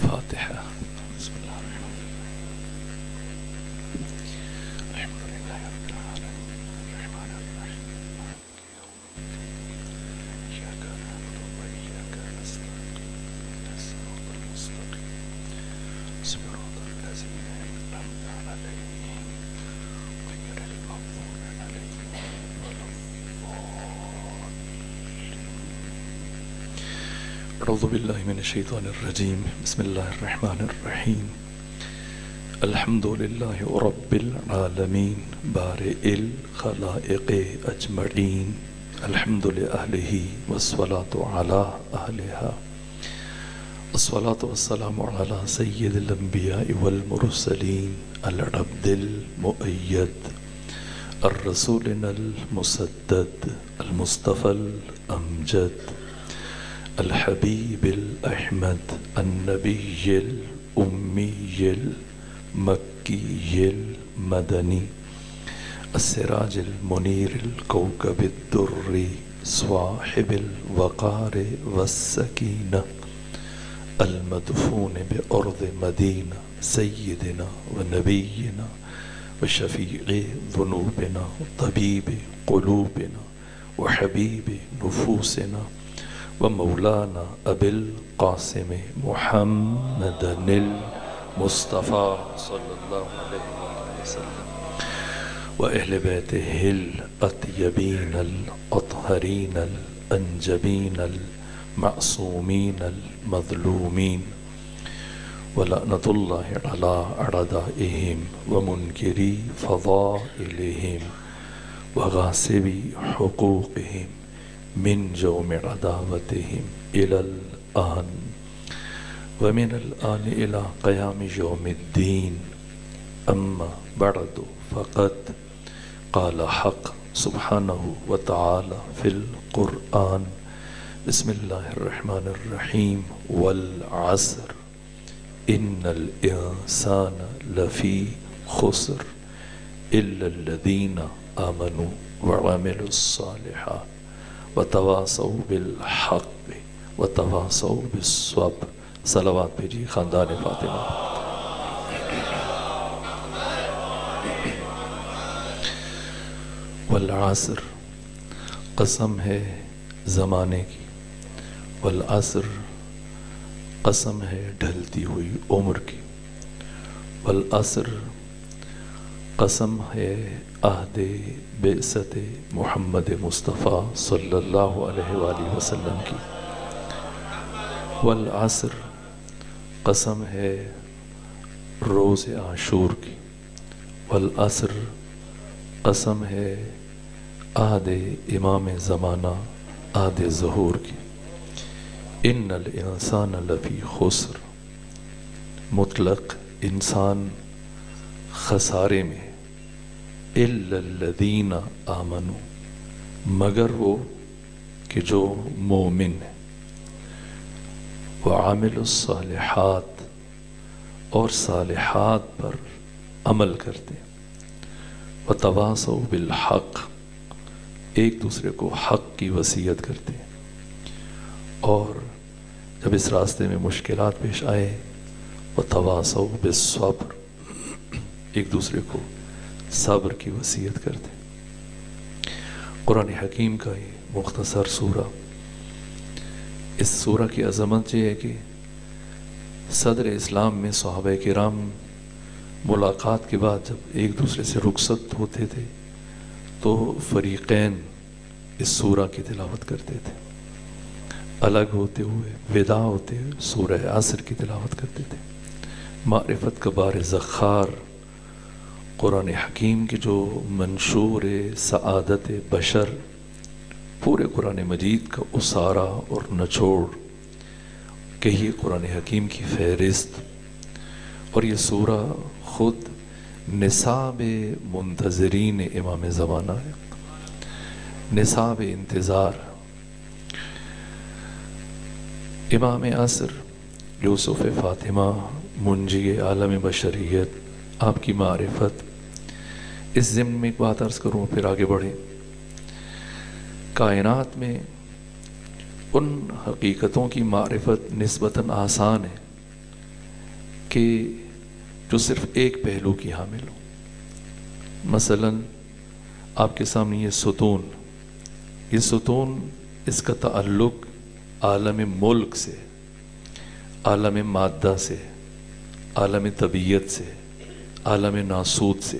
الفاتحة. بسم الله الرحمن الرحيم. الحمد لله رب العالمين الرحمن الرحيم إياك نعبد وإياك نستعين اهدنا الصراط المستقيم صراط الذين أنعمت عليهم غير المغضوب عليهم ولا الضالين. أعوذ بالله من الشيطان الرجيم. بسم الله الرحمن الرحيم. الحمد لله رب العالمين بارئ الخلائق أجمعين. الحمد لأهله والصلاة على أهلها. الصلاة والسلام على سيد الأنبياء والمرسلين العبد المؤيد الرسولنا المسدد المصطفى الأمجد الحبيب الأحمد النبي الأمي المكي المدني السراج المنير الكوكب الدري صاحب الوقار والسكينة المدفون بأرض مدينة سيدنا ونبينا وشفيع ذنوبنا طبيب قلوبنا وحبيب نفوسنا ومولانا أبي القاسم محمد المصطفى صلى الله عليه وسلم وأهل بيته الأطيبين الأطهرين الأنجبين المعصومين المظلومين ولعنة الله على أعدائهم ومنكري فضائلهم وغاصبي حقوقهم من جوم عداوتهم إلى الآن ومن الآن إلى قيام يوم الدين. أما بعد فقد قال حق سبحانه وتعالى في القرآن بسم الله الرحمن الرحيم والعصر إن الإنسان لفي خسر إلا الذين آمنوا وعملوا الصالحات وتواصوا بالحق وتواصوا بالصبر. صلوات بھیجی خاندان فاطمہ. والعصر قسم ہے زمانے کی. والعصر قسم ہے ڈھلتی ہوئی عمر کی. والعصر قسم ہے عہد بعثت محمد مصطفیٰ صلی اللہ علیہ وآلہ وسلم کی. والعصر قسم ہے روز عاشور کی. والعصر قسم ہے عہد امام زمانہ عہد ظہور کی. ان الانسان لفی خسر مطلق انسان خسارے میں الا الذین آمنوا مگر وہ کہ جو مومن ہیں وعاملوا الصالحات اور صالحات پر عمل کرتے ہیں وتواصوا بالحق ایک دوسرے کو حق کی وصیت کرتے ہیں اور جب اس راستے میں مشکلات پیش آئے وتواصوا بالصبر ایک دوسرے کو صبر کی وصیت کرتے. قرآن حکیم کا یہ مختصر سورہ. اس سورہ کی عظمت یہ ہے کہ صدر اسلام میں صحابہ کرام ملاقات کے بعد جب ایک دوسرے سے رخصت ہوتے تھے تو فریقین اس سورہ کی تلاوت کرتے تھے. الگ ہوتے ہوئے وداع ہوتے ہوئے سورہ عصر کی تلاوت کرتے تھے. معرفت کا بار زخار قرآن حکیم کی جو منشور سعادت بشر پورے قرآن مجید کا اسارہ اور نچوڑ کہیے قرآن حکیم کی فہرست. اور یہ سورہ خود نصاب منتظرین امام زمانہ ہے. نصاب انتظار. امام عصر یوسف فاطمہ منجی عالم بشریت آپ کی معرفت. اس ضمن میں ایک بات عرض کروں پھر آگے بڑھیں. کائنات میں ان حقیقتوں کی معرفت نسبتاً آسان ہے کہ جو صرف ایک پہلو کی حامل ہو. مثلا آپ کے سامنے یہ ستون اس کا تعلق عالم ملک سے، عالم مادہ سے، عالم طبیعت سے، عالم ناسوت سے،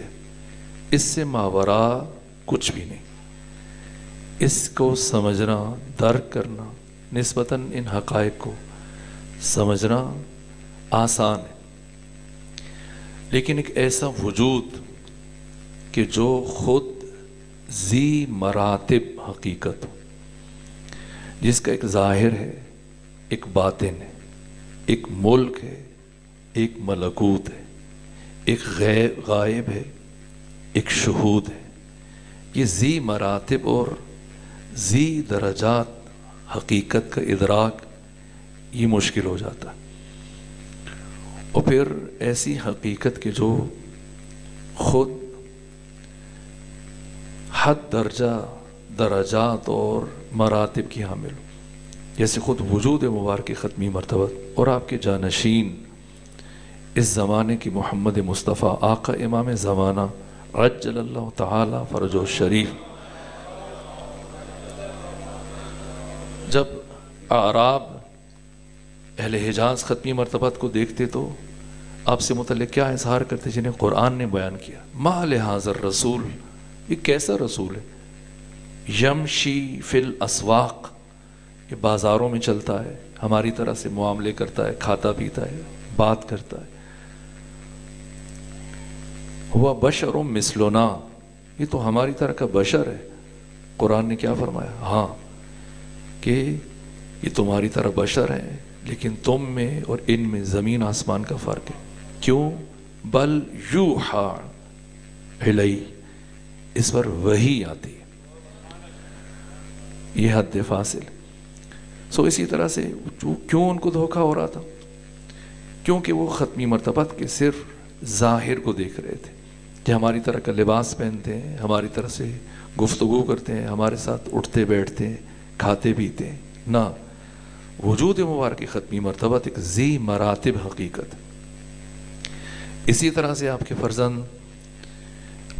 اس سے ماورا کچھ بھی نہیں. اس کو سمجھنا، درک کرنا، نسبتاً ان حقائق کو سمجھنا آسان ہے، لیکن ایک ایسا وجود کہ جو خود ذی مراتب حقیقت ہو، جس کا ایک ظاہر ہے، ایک باطن ہے، ایک ملک ہے، ایک ملکوت ہے، ایک غائب ہے، ایک شہود ہے. یہ ذی مراتب اور ذی درجات حقیقت کا ادراک یہ مشکل ہو جاتا ہے. اور پھر ایسی حقیقت کے جو خود حد درجہ درجات اور مراتب کی حامل ہو، جیسے خود وجود مبارک ختمی مرتبہ اور آپ کے جانشین اس زمانے کی محمد مصطفیٰ آقا امام زمانہ عجل اللہ تعالی فرجہ الشریف، جب اعراب اہل حجاز ختمی مرتبات کو دیکھتے تو آپ سے متعلق کیا اظہار کرتے جنہیں قرآن نے بیان کیا؟ ما لہذا الرسول، یہ کیسا رسول ہے، یمشی فی الاسواق، یہ بازاروں میں چلتا ہے، ہماری طرح سے معاملے کرتا ہے، کھاتا پیتا ہے، بات کرتا ہے. ہوا بشر مثلنا، یہ تو ہماری طرح کا بشر ہے. قرآن نے کیا فرمایا؟ ہاں کہ یہ تمہاری طرح بشر ہیں، لیکن تم میں اور ان میں زمین آسمان کا فرق ہے. کیوں؟ بل یوحا الی، اس پر وحی آتی ہے، یہ حد فاصل. اسی طرح سے کیوں ان کو دھوکہ ہو رہا تھا؟ کیونکہ وہ ختمی مرتبت کے صرف ظاہر کو دیکھ رہے تھے کہ ہماری طرح کا لباس پہنتے ہیں، ہماری طرح سے گفتگو کرتے ہیں، ہمارے ساتھ اٹھتے بیٹھتے ہیں، کھاتے پیتے ہیں. نہ، وجود مبارک ختمی مرتبت ایک ذی مراتب حقیقت. اسی طرح سے آپ کے فرزند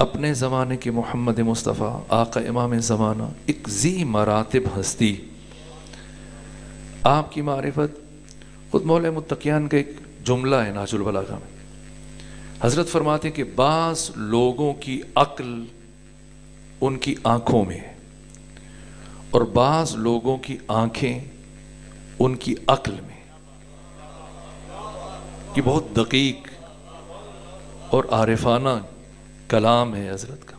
اپنے زمانے کے محمد مصطفیٰ آقا امام زمانہ ایک ذی مراتب ہستی. آپ کی معرفت، خود مولا متقیان کا ایک جملہ ہے نہج البلاغہ میں، حضرت فرماتے ہیں کہ بعض لوگوں کی عقل ان کی آنکھوں میں ہے اور بعض لوگوں کی آنکھیں ان کی عقل میں. یہ بہت دقیق اور عارفانہ کلام ہے حضرت کا.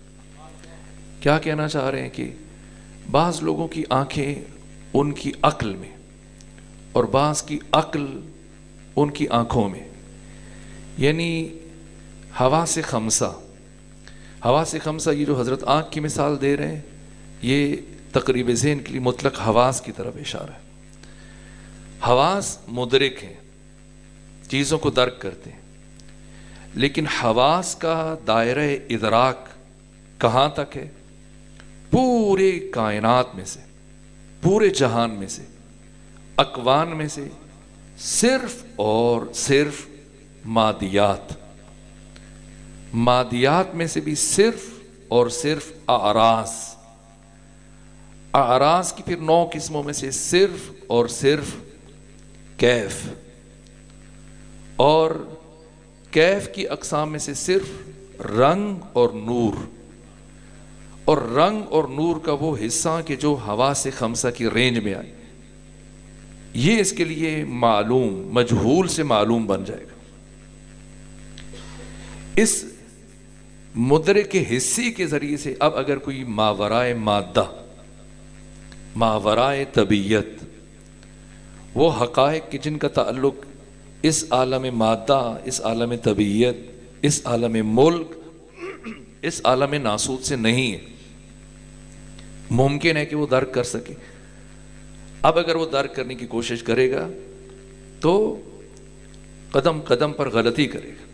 کیا کہنا چاہ رہے ہیں کہ بعض لوگوں کی آنکھیں ان کی عقل میں اور بعض کی عقل ان کی آنکھوں میں. یعنی حواس خمسہ یہ جو حضرت آنکھ کی مثال دے رہے ہیں، یہ تقریب ذہن کے لیے مطلق حواس کی طرف اشارہ ہے. حواس مدرک ہیں، چیزوں کو درک کرتے ہیں، لیکن حواس کا دائرہ ادراک کہاں تک ہے؟ پورے کائنات میں سے، پورے جہان میں سے، اکوان میں سے صرف اور صرف مادیات میں سے بھی صرف اور صرف اعراض کی پھر 9 قسموں میں سے صرف اور صرف کیف، اور کیف کی اقسام میں سے صرف رنگ اور نور، اور رنگ اور نور کا وہ حصہ کہ جو حواس خمسہ کی رینج میں آئے، یہ اس کے لیے معلوم مجہول سے معلوم بن جائے گا. اس مدرک حصی کے ذریعے سے اب اگر کوئی ماورائے مادہ، ماورائے طبیعت، وہ حقائق کہ جن کا تعلق اس عالم مادہ، اس عالم طبیعت، اس عالم ملک، اس عالم ناسوت سے نہیں ہے، ممکن ہے کہ وہ درک کر سکے. اب اگر وہ درک کرنے کی کوشش کرے گا تو قدم قدم پر غلطی کرے گا.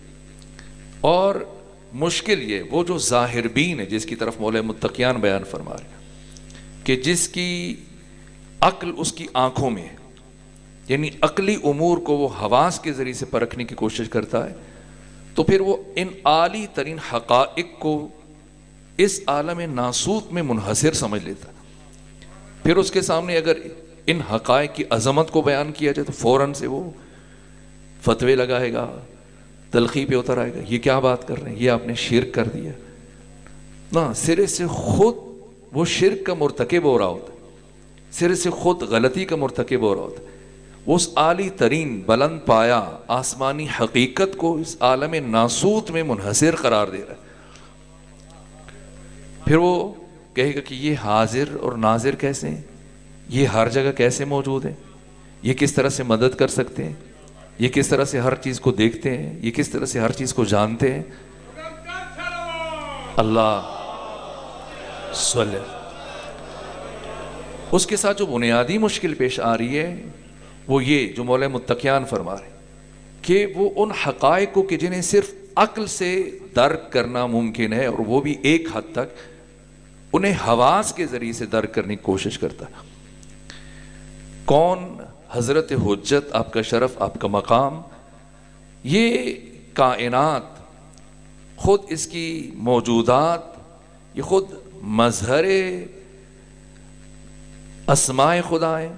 اور مشکل یہ، وہ جو ظاہر بین ہے جس کی طرف مولا متقیان بیان فرما رہے ہیں کہ جس کی عقل اس کی آنکھوں میں ہے، یعنی عقلی امور کو وہ حواس کے ذریعے سے پرکھنے کی کوشش کرتا ہے، تو پھر وہ ان عالی ترین حقائق کو اس عالم ناسوت میں منحصر سمجھ لیتا ہے۔ پھر اس کے سامنے اگر ان حقائق کی عظمت کو بیان کیا جائے تو فوراً سے وہ فتوے لگائے گا، تلخی پہ اتر آئے گا، یہ کیا بات کر رہے ہیں، یہ آپ نے شرک کر دیا نا۔ سرے سے خود وہ شرک کا مرتکب ہو رہا ہوتا ہے، سرے سے خود غلطی کا مرتکب ہو رہا ہوتا ہے، وہ اس عالی ترین بلند پایا آسمانی حقیقت کو اس عالم ناسوت میں منحصر قرار دے رہا ہے۔ پھر وہ کہے گا کہ یہ حاضر اور ناظر کیسے ہیں، یہ ہر جگہ کیسے موجود ہیں، یہ کس طرح سے مدد کر سکتے ہیں، یہ کس طرح سے ہر چیز کو دیکھتے ہیں، یہ کس طرح سے ہر چیز کو جانتے ہیں۔ اللہ صلی اس کے ساتھ جو بنیادی مشکل پیش آ رہی ہے وہ یہ جو مولا متقیان فرما رہے کہ وہ ان حقائق کو کہ جنہیں صرف عقل سے درک کرنا ممکن ہے، اور وہ بھی ایک حد تک، انہیں حواس کے ذریعے سے درک کرنے کی کوشش کرتا ہے۔ کون حضرت حجت، آپ کا شرف، آپ کا مقام، یہ کائنات، خود اس کی موجودات، یہ خود مظہر اسماء خدا ہے،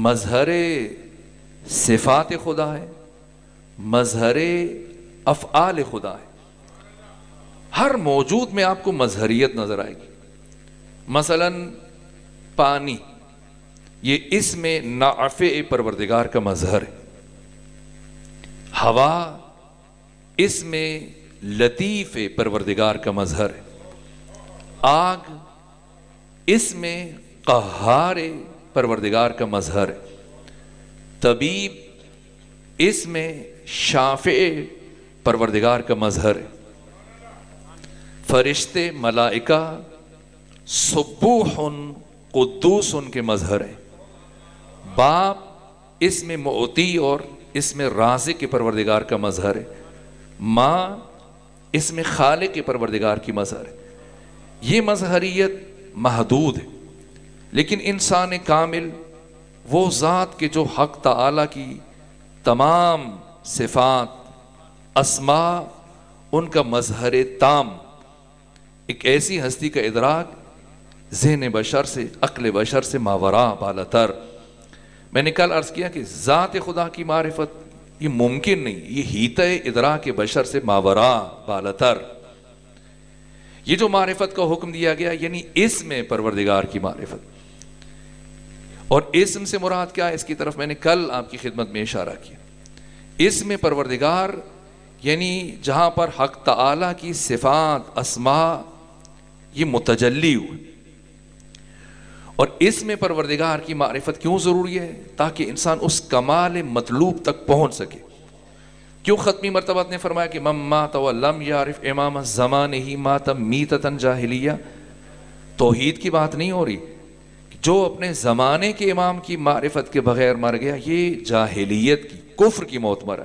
مظہر صفات خدا ہے، مظہر افعال خدا ہے۔ ہر موجود میں آپ کو مظہریت نظر آئے گی۔ مثلا پانی، یہ اس میں نافع پروردگار کا مظہر ہے۔ ہوا اس میں لطیف پروردگار کا مظہر ہے۔ آگ اس میں قہار پروردگار کا مظہر ہے۔ طبیب اس میں شافع پروردگار کا مظہر ہے۔ فرشتے، ملائکہ سبوح قدوس ان کے مظہر ہے۔ باپ اس میں معطی اور اس میں رازق کے پروردگار کا مظہر ہے۔ ماں اس میں خالق کے پروردگار کی مظہر ہے۔ یہ مظہریت محدود ہے، لیکن انسان کامل وہ ذات کے جو حق تعالی کی تمام صفات، اسماء، ان کا مظہر تام، ایک ایسی ہستی کا ادراک ذہن بشر سے، عقل بشر سے ماوراء بالاتر۔ میں نے کل عرض کیا کہ ذات خدا کی معرفت یہ ممکن نہیں، یہ ہیتہ ادراک بشر سے ماوراء بالاتر۔ یہ جو معرفت کا حکم دیا گیا یعنی اسم پروردگار کی معرفت، اور اسم سے مراد کیا ہے، اس کی طرف میں نے کل آپ کی خدمت میں اشارہ کیا۔ اسم پروردگار یعنی جہاں پر حق تعالی کی صفات، اسماء یہ متجلی ہوئے۔ اور اسم پروردگار کی معرفت کیوں ضروری ہے؟ تاکہ انسان اس کمال مطلوب تک پہنچ سکے۔ کیوں ختمی مرتبہ نے فرمایا کہ من مات ولم یعرف امام زمانہ مات میتۃ جاہلیہ؟ توحید کی بات نہیں ہو رہی، جو اپنے زمانے کے امام کی معرفت کے بغیر مر گیا یہ جاہلیت کی، کفر کی موت مرا۔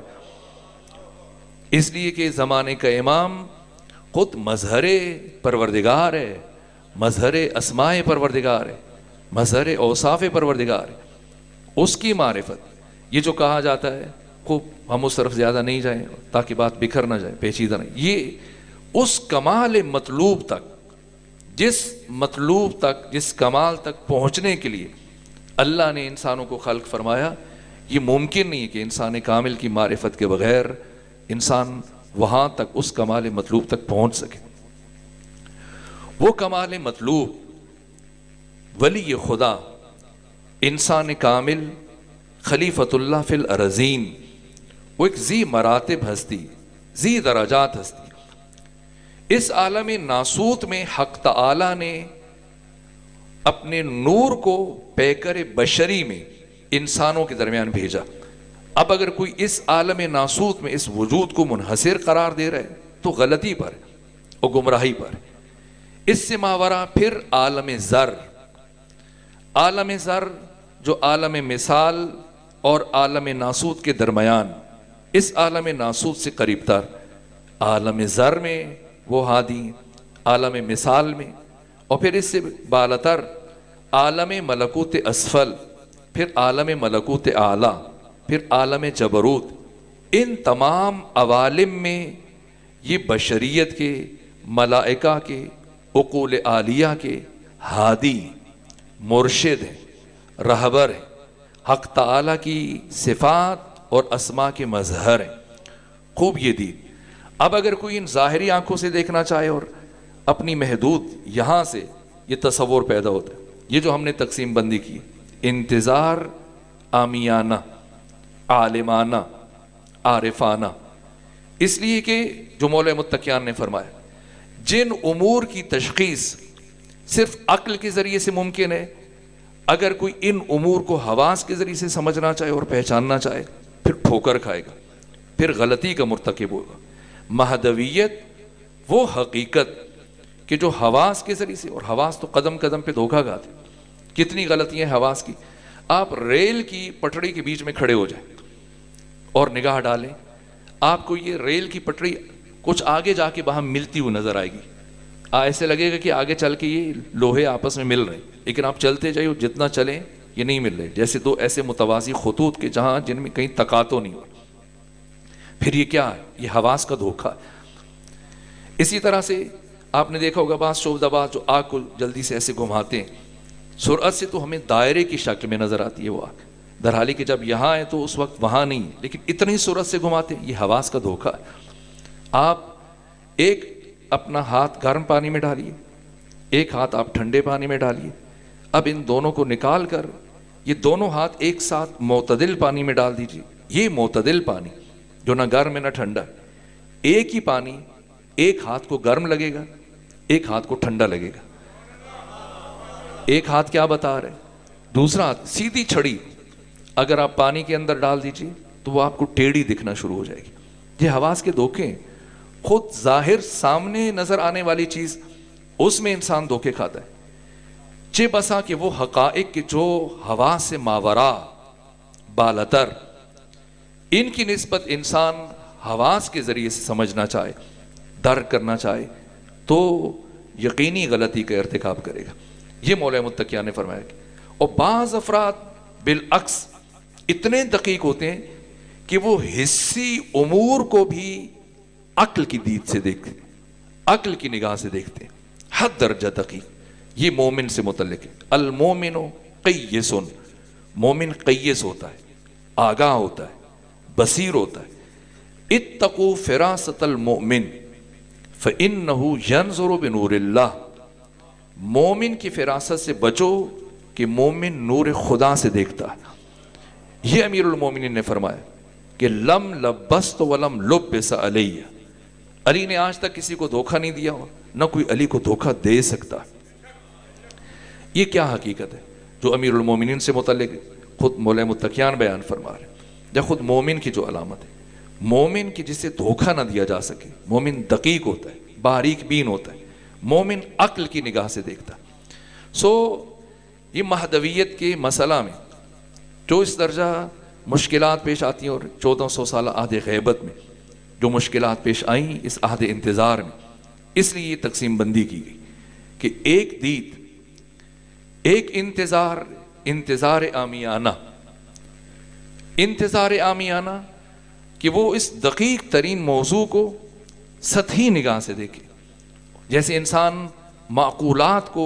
اس لیے کہ زمانے کا امام خود مظہر پروردگار ہے، مظہر اسماء پروردگار ہے، مظہر اوصاف پروردگار ہے۔ اس کی معرفت، یہ جو کہا جاتا ہے خوب ہم اس طرف زیادہ نہیں جائیں تاکہ بات بکھر نہ جائے، پیچیدہ نہیں، یہ اس کمال مطلوب تک، جس مطلوب تک، جس کمال تک پہنچنے کے لیے اللہ نے انسانوں کو خلق فرمایا، یہ ممکن نہیں کہ انسان کامل کی معرفت کے بغیر انسان وہاں تک، اس کمال مطلوب تک پہنچ سکے۔ وہ کمال مطلوب ولی خدا، انسان کامل، خلیفۃ اللہ فی الارضین، وہ ایک ذی مراتب ہستی، ذی درجات ہستی۔ اس عالم ناسوت میں حق تعالی نے اپنے نور کو پیکر بشری میں انسانوں کے درمیان بھیجا۔ اب اگر کوئی اس عالم ناسوت میں اس وجود کو منحصر قرار دے رہا ہے تو غلطی پر اور گمراہی پر۔ اس سے ماورا پھر عالم ذر، عالم ذر جو عالم مثال اور عالم ناسوت کے درمیان، اس عالم ناسوت سے قریب تر، عالم ذر میں وہ ہادی، عالم مثال میں، اور پھر اس سے بالاتر عالم ملکوت اسفل، پھر عالم ملکوت اعلیٰ، پھر عالم جبروت، ان تمام عوالم میں یہ بشریت کے، ملائکہ کے، عقول عالیہ کے ہادی، مرشد ہیں، رہبر ہیں، حق تعالیٰ کی صفات اور اسماء کے مظہر ہیں. خوب یہ دید. اب اگر کوئی ان ظاہری آنکھوں سے دیکھنا چاہے اور اپنی محدود یہاں سے یہ تصور پیدا ہوتا ہے. یہ جو ہم نے تقسیم بندی کی، انتظار عامیانہ، عالمانہ، عارفانہ، اس لیے کہ جو مولا متقیان نے فرمایا جن امور کی تشخیص صرف عقل کے ذریعے سے ممکن ہے، اگر کوئی ان امور کو حواس کے ذریعے سے سمجھنا چاہے اور پہچاننا چاہے پھر ٹھوکر کھائے گا، پھر غلطی کا مرتکب ہوگا. مہدویت وہ حقیقت کہ جو حواس کے ذریعے سے، اور حواس تو قدم قدم پہ دھوکہ کھاتے. کتنی غلطیاں ہیں حواس کی. آپ ریل کی پٹڑی کے بیچ میں کھڑے ہو جائیں اور نگاہ ڈالیں، آپ کو یہ ریل کی پٹڑی کچھ آگے جا کے وہاں ملتی ہوئی نظر آئے گی. ایسے لگے گا کہ آگے چل کے یہ لوہے آپس میں مل رہے ہیں، لیکن آپ چلتے جائیے، جتنا چلیں یہ نہیں مل رہے. جیسے دو ایسے متوازی خطوط کے جہاں جن میں کہیں تقاطع نہیں ہو. پھر یہ کیا ہے؟ یہ حواس کا دھوکہ. اسی طرح سے آپ نے دیکھا ہوگا بعض شعبدہ باز جو آگ کو جلدی سے ایسے گھماتے ہیں، سرعت سے تو ہمیں دائرے کی شکل میں نظر آتی ہے وہ آگ، در حالی کہ جب یہاں ہے تو اس وقت وہاں نہیں، لیکن اتنی سرعت سے گھماتے ہیں. یہ حواس کا دھوکہ ہے. آپ ایک اپنا ہاتھ گرم پانی میں ڈالیے، ایک ہاتھ آپ ٹھنڈے پانی میں ڈالیے. اب ان دونوں کو نکال کر یہ دونوں ہاتھ ایک ساتھ معتدل پانی میں ڈال دیجیے. یہ معتدل پانی جو نہ گرم ہے نہ ٹھنڈا، ایک ہی پانی ایک ہاتھ کو گرم لگے گا، ایک ہاتھ کو ٹھنڈا لگے گا. ایک ہاتھ کیا بتا رہے، دوسرا ہاتھ سیدھی چھڑی اگر آپ پانی کے اندر ڈال دیجیے تو وہ آپ کو ٹیڑھی دکھنا شروع ہو جائے گی. یہ حواس کے دھوکے ہیں. خود ظاہر سامنے نظر آنے والی چیز اس میں انسان دھوکے کھاتا ہے. چہ بسا کہ وہ حقائق کے جو حواس سے ماورا بالاتر، ان کی نسبت انسان حواس کے ذریعے سے سمجھنا چاہے، درک کرنا چاہے تو یقینی غلطی کا ارتکاب کرے گا. یہ مولا متقیان نے فرمایا. اور بعض افراد بالعکس اتنے دقیق ہوتے ہیں کہ وہ حسی امور کو بھی عقل کی دید سے دیکھتے ہیں، عقل کی نگاہ سے دیکھتے ہیں. حد درجہ دقیق. یہ مومن سے متعلق ہے. المومن قیس، مومن قیس ہوتا ہے، آگاہ ہوتا ہے، بصیر ہوتا ہے. اتقوا فراست المؤمن فإنه ينظر بنور اللہ. مومن کی فراست سے بچو کہ مومن نور خدا سے دیکھتا ہے. یہ امیر المومنین نے فرمایا کہ لم لبست ولم لبس علی. علی نے آج تک کسی کو دھوکہ نہیں دیا اور نہ کوئی علی کو دھوکہ دے سکتا. یہ کیا حقیقت ہے جو امیر المومنین سے متعلق خود مولا متقیان بیان فرما رہے ہیں. یا خود مومن کی جو علامت ہے، مومن کی جسے دھوکہ نہ دیا جا سکے. مومن دقیق ہوتا ہے، باریک بین ہوتا ہے، مومن عقل کی نگاہ سے دیکھتا. یہ مہدویت کے مسئلہ میں جو اس درجہ مشکلات پیش آتی ہیں، اور 1400 سالہ عہد غیبت میں جو مشکلات پیش آئیں اس عہد انتظار میں، اس لیے یہ تقسیم بندی کی گئی کہ ایک دید، ایک انتظار عامیانہ، انتظار عامیانہ کہ وہ اس دقیق ترین موضوع کو سطحی نگاہ سے دیکھے. جیسے انسان معقولات کو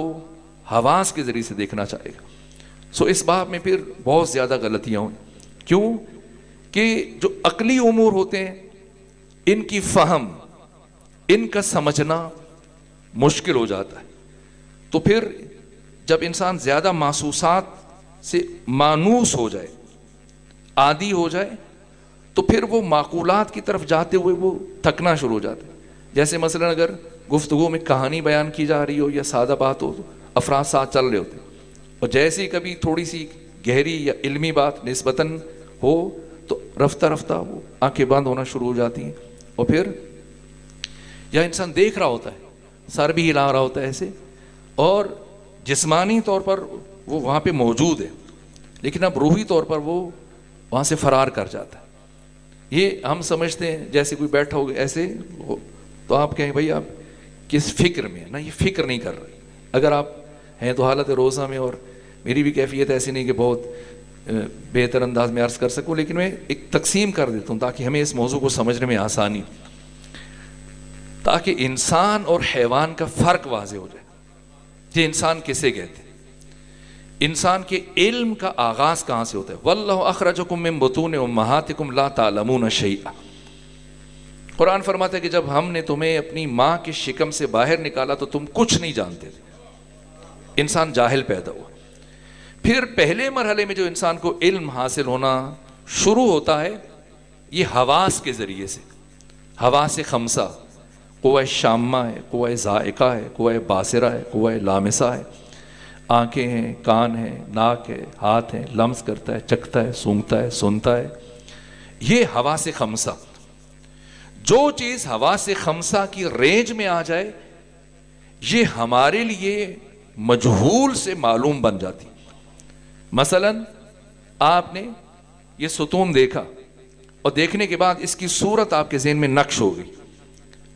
حواس کے ذریعے سے دیکھنا چاہے گا. اس باب میں پھر بہت زیادہ غلطیاں ہوئیں. کیوں کہ جو عقلی امور ہوتے ہیں ان کی فہم، ان کا سمجھنا مشکل ہو جاتا ہے. تو پھر جب انسان زیادہ محسوسات سے مانوس ہو جائے، عادی ہو جائے، تو پھر وہ معقولات کی طرف جاتے ہوئے وہ تھکنا شروع ہو جاتا ہے. جیسے مثلا اگر گفتگو میں کہانی بیان کی جا رہی ہو یا سادہ بات ہو تو افراد ساتھ چل رہے ہوتے ہیں، اور جیسے ہی کبھی تھوڑی سی گہری یا علمی بات نسبتاً ہو تو رفتہ رفتہ وہ آنکھیں بند ہونا شروع ہو جاتی ہیں. اور پھر یا انسان دیکھ رہا ہوتا ہے، سر بھی ہلا رہا ہوتا ہے ایسے، اور جسمانی طور پر وہ وہاں پہ موجود ہے، لیکن اب روحی طور پر وہ وہاں سے فرار کر جاتا ہے. یہ ہم سمجھتے ہیں جیسے کوئی بیٹھا ہوگا ایسے تو آپ کہیں بھائی آپ کس فکر میں ہیں. نہ، یہ فکر نہیں کر رہے. اگر آپ ہیں تو حالت روزہ میں، اور میری بھی کیفیت ایسی نہیں کہ بہت بہتر انداز میں عرض کر سکوں، لیکن میں ایک تقسیم کر دیتا ہوں تاکہ ہمیں اس موضوع کو سمجھنے میں آسانی، تاکہ انسان اور حیوان کا فرق واضح ہو جائے. یہ انسان کسے کہتے ہیں؟ انسان کے علم کا آغاز کہاں سے ہوتا ہے؟ واللہ اخرجکم من بطون امہاتکم لا تعلمون شیئا. قرآن فرماتا ہے کہ جب ہم نے تمہیں اپنی ماں کے شکم سے باہر نکالا تو تم کچھ نہیں جانتے تھے. انسان جاہل پیدا ہوا. پھر پہلے مرحلے میں جو انسان کو علم حاصل ہونا شروع ہوتا ہے یہ حواس کے ذریعے سے. حواس خمسہ، قوہ شامہ ہے، قوہ ذائقہ ہے، قوہ باصرہ ہے، قوہ لامسہ ہے. آنکھیں ہیں، کان ہیں، ناک ہے، ہاتھ ہیں، لمس کرتا ہے، چکھتا ہے، سونگھتا ہے، سنتا ہے. یہ حواس خمسہ. جو چیز حواس خمسہ کی رینج میں آ جائے یہ ہمارے لیے مجہول سے معلوم بن جاتی. مثلا آپ نے یہ ستون دیکھا اور دیکھنے کے بعد اس کی صورت آپ کے ذہن میں نقش ہو گئی.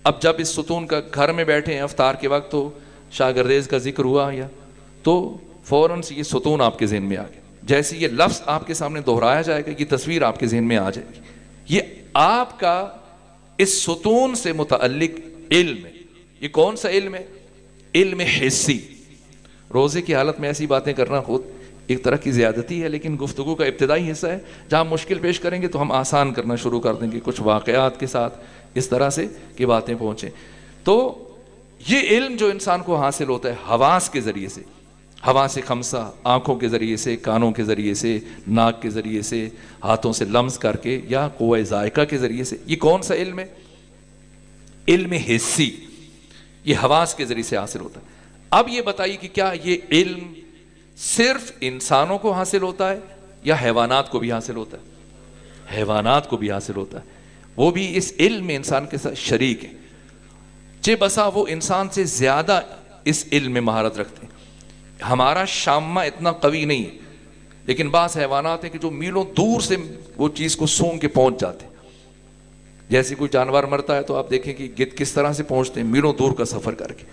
اب جب اس ستون کا گھر میں بیٹھے ہیں افطار کے وقت تو شاگردیز کا ذکر ہوا یا تو فوراً سے یہ ستون آپ کے ذہن میں آ گیا. جیسے یہ لفظ آپ کے سامنے دہرایا جائے گا یہ تصویر آپ کے ذہن میں آ جائے گی. یہ آپ کا اس ستون سے متعلق علم ہے. یہ کون سا علم ہے؟ علم حسی. روزے کی حالت میں ایسی باتیں کرنا خود ایک طرح کی زیادتی ہے، لیکن گفتگو کا ابتدائی حصہ ہے. جہاں مشکل پیش کریں گے تو ہم آسان کرنا شروع کر دیں گے کچھ واقعات کے ساتھ اس طرح سے کہ باتیں پہنچیں. تو یہ علم جو انسان کو حاصل ہوتا ہے حواس کے ذریعے سے، حواس خمسہ، آنکھوں کے ذریعے سے، کانوں کے ذریعے سے، ناک کے ذریعے سے، ہاتھوں سے لمس کر کے یا قوہ ذائقہ کے ذریعے سے. یہ کون سا علم ہے؟ علم حسی. یہ حواس کے ذریعے سے حاصل ہوتا ہے. اب یہ بتائیے کہ کیا یہ علم صرف انسانوں کو حاصل ہوتا ہے یا حیوانات کو بھی حاصل ہوتا ہے؟ حیوانات کو بھی حاصل ہوتا ہے. وہ بھی اس علم میں انسان کے ساتھ شریک ہے. چہ بسا وہ انسان سے زیادہ اس علم میں مہارت رکھتے ہیں. ہمارا شامہ اتنا قوی نہیں ہے، لیکن بعض حیوانات ہیں کہ جو میلوں دور سے وہ چیز کو سونگ کے پہنچ جاتے ہیں. جیسے کوئی جانور مرتا ہے تو آپ دیکھیں کہ گدھ کس طرح سے پہنچتے ہیں میلوں دور کا سفر کر کے.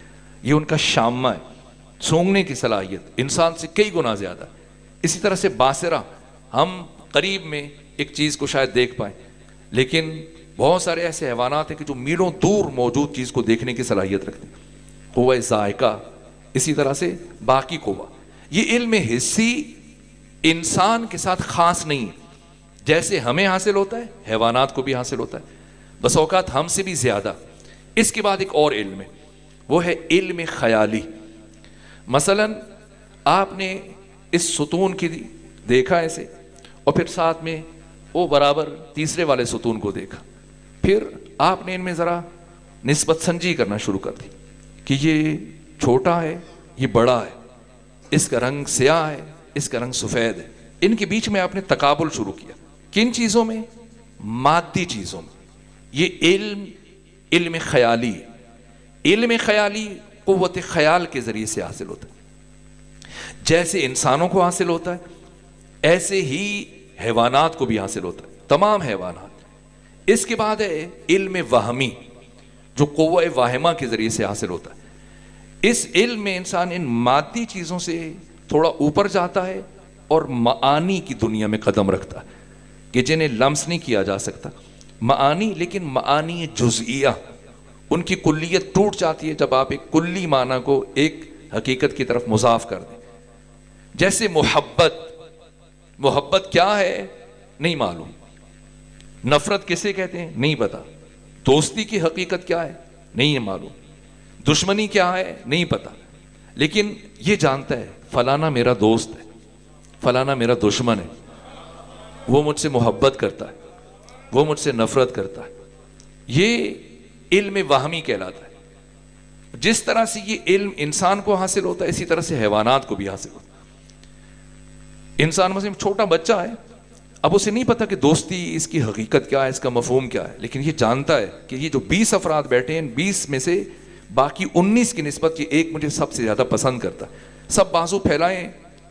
یہ ان کا شامہ ہے. سونگنے کی صلاحیت انسان سے کئی گنا زیادہ. اسی طرح سے باصرہ، ہم قریب میں ایک چیز کو شاید دیکھ پائیں لیکن بہت سارے ایسے حیوانات ہیں کہ جو میلوں دور موجود چیز کو دیکھنے کی صلاحیت رکھتے ہیں. قوہ ذائقہ، اسی طرح سے باقی قوہ. یہ علم حسی انسان کے ساتھ خاص نہیں ہے. جیسے ہمیں حاصل ہوتا ہے حیوانات کو بھی حاصل ہوتا ہے، بس اوقات ہم سے بھی زیادہ. اس کے بعد ایک اور علم ہے، وہ ہے علم خیالی. مثلا آپ نے اس ستون کی دیکھا ایسے اور پھر ساتھ میں وہ برابر تیسرے والے ستون کو دیکھا. پھر آپ نے ان میں ذرا نسبت سنجی کرنا شروع کر دی کہ یہ چھوٹا ہے، یہ بڑا ہے، اس کا رنگ سیاہ ہے، اس کا رنگ سفید ہے. ان کے بیچ میں آپ نے تقابل شروع کیا. کن چیزوں میں؟ مادی چیزوں میں. یہ علم خیالی ہے. علم خیالی قوت خیال کے ذریعے سے حاصل ہوتا ہے. جیسے انسانوں کو حاصل ہوتا ہے ایسے ہی حیوانات کو بھی حاصل ہوتا ہے، تمام حیوانات. اس کے بعد ہے علم وہمی جو قوہ واہمہ کے ذریعے سے حاصل ہوتا ہے. اس علم میں انسان ان مادی چیزوں سے تھوڑا اوپر جاتا ہے اور معانی کی دنیا میں قدم رکھتا ہے کہ جنہیں لمس نہیں کیا جا سکتا. معانی، لیکن معانی جزئیہ، ان کی کلیت ٹوٹ جاتی ہے جب آپ ایک کلی معنی کو ایک حقیقت کی طرف مضاف کر دیں. جیسے محبت کیا ہے نہیں معلوم، نفرت کسے کہتے ہیں نہیں پتا، دوستی کی حقیقت کیا ہے نہیں ہے معلوم، دشمنی کیا ہے نہیں پتا، لیکن یہ جانتا ہے فلانا میرا دوست ہے، فلانا میرا دشمن ہے، وہ مجھ سے محبت کرتا ہے، وہ مجھ سے نفرت کرتا ہے. یہ علم وہمی کہلاتا ہے. جس طرح سے یہ علم انسان کو حاصل ہوتا ہے اسی طرح سے حیوانات کو بھی حاصل ہوتا ہے. انسان مثلا چھوٹا بچہ ہے، اب اسے نہیں پتا کہ دوستی اس کی حقیقت کیا ہے، اس کا مفہوم کیا ہے، لیکن یہ جانتا ہے کہ یہ جو 20 افراد بیٹھے ہیں 20 میں سے باقی 19 کی نسبت یہ ایک مجھے سب سے زیادہ پسند کرتا ہے. سب بازو پھیلائیں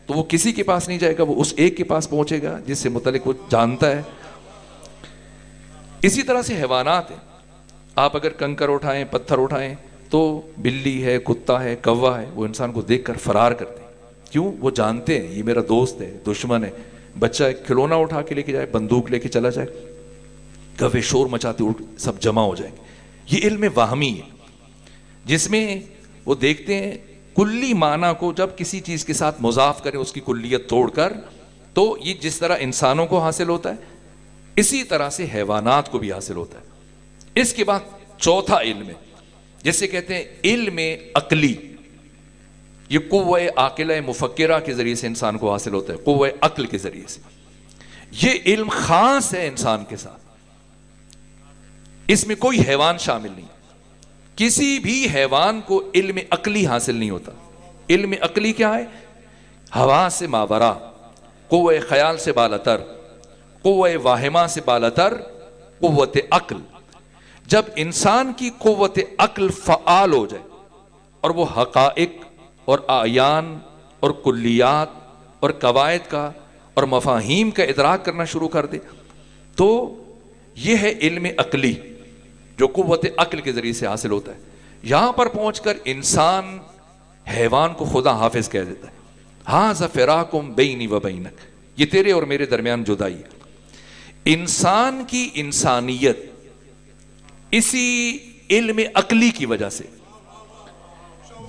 تو وہ کسی کے پاس نہیں جائے گا، وہ اس ایک کے پاس پہنچے گا جس سے متعلق وہ جانتا ہے. اسی طرح سے حیوانات ہیں. آپ اگر کنکر اٹھائیں، پتھر اٹھائیں تو بلی ہے، کتا ہے، کوا ہے، وہ انسان کو دیکھ کر فرار کرتے ہیں. کیوں؟ وہ جانتے ہیں یہ میرا دوست ہے، دشمن ہے، بچہ ایک کھلونا اٹھا کے لے کے جائے, بندوق لے کے چلا جائے, کبھی شور مچاتے اٹھ سب جمع ہو جائیں گے. یہ علم واہمی ہے جس میں وہ دیکھتے ہیں کلی معنی کو جب کسی چیز کے ساتھ مضاف کریں اس کی کلیت توڑ کر, تو یہ جس طرح انسانوں کو حاصل ہوتا ہے اسی طرح سے حیوانات کو بھی حاصل ہوتا ہے. اس کے بعد چوتھا علم ہے جسے کہتے ہیں علم عقلی. یہ قوہ عاقلہ مفکرہ کے ذریعے سے انسان کو حاصل ہوتا ہے, قوہ عقل کے ذریعے سے. یہ علم خاص ہے انسان کے ساتھ, اس میں کوئی حیوان شامل نہیں. کسی بھی حیوان کو علم عقلی حاصل نہیں ہوتا. علم عقلی کیا ہے؟ ہوا سے ماورا, قوہ خیال سے بالاتر, قوہ واہمہ سے بالاتر قوت عقل. جب انسان کی قوت عقل فعال ہو جائے اور وہ حقائق اور اعیان اور کلیات اور قواعد کا اور مفاہیم کا ادراک کرنا شروع کر دے, تو یہ ہے علم عقلی جو قوت عقل کے ذریعے سے حاصل ہوتا ہے. یہاں پر پہنچ کر انسان حیوان کو خدا حافظ کہہ دیتا ہے. ھذا فراقم بینی و بینک, یہ تیرے اور میرے درمیان جدائی ہے. انسان کی انسانیت اسی علم عقلی کی وجہ سے,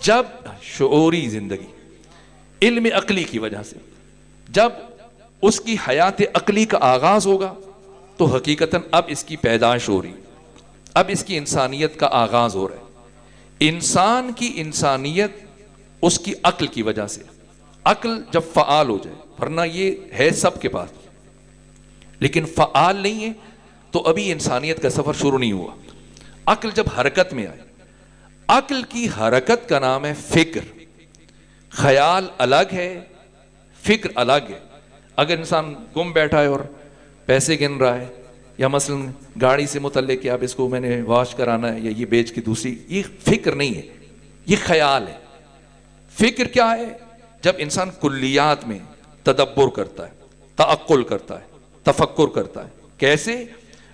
جب شعوری زندگی علم عقلی کی وجہ سے جب اس کی حیات عقلی کا آغاز ہوگا تو حقیقتاً اب اس کی پیدائش ہو رہی, اب اس کی انسانیت کا آغاز ہو رہا ہے. انسان کی انسانیت اس کی عقل کی وجہ سے, عقل جب فعال ہو جائے, ورنہ یہ ہے سب کے پاس لیکن فعال نہیں ہے, تو ابھی انسانیت کا سفر شروع نہیں ہوا. عقل جب حرکت میں آئے, عقل کی حرکت کا نام ہے فکر. خیال الگ ہے, فکر الگ ہے. اگر انسان گم بیٹھا ہے اور پیسے گن رہا ہے, یا مثلا گاڑی سے متعلق کہ اب اس کو میں نے واش کرانا ہے یا یہ بیچ کی دوسری, یہ فکر نہیں ہے, یہ خیال ہے. فکر کیا ہے؟ جب انسان کلیات میں تدبر کرتا ہے, تعقل کرتا ہے, تفکر کرتا ہے. کیسے؟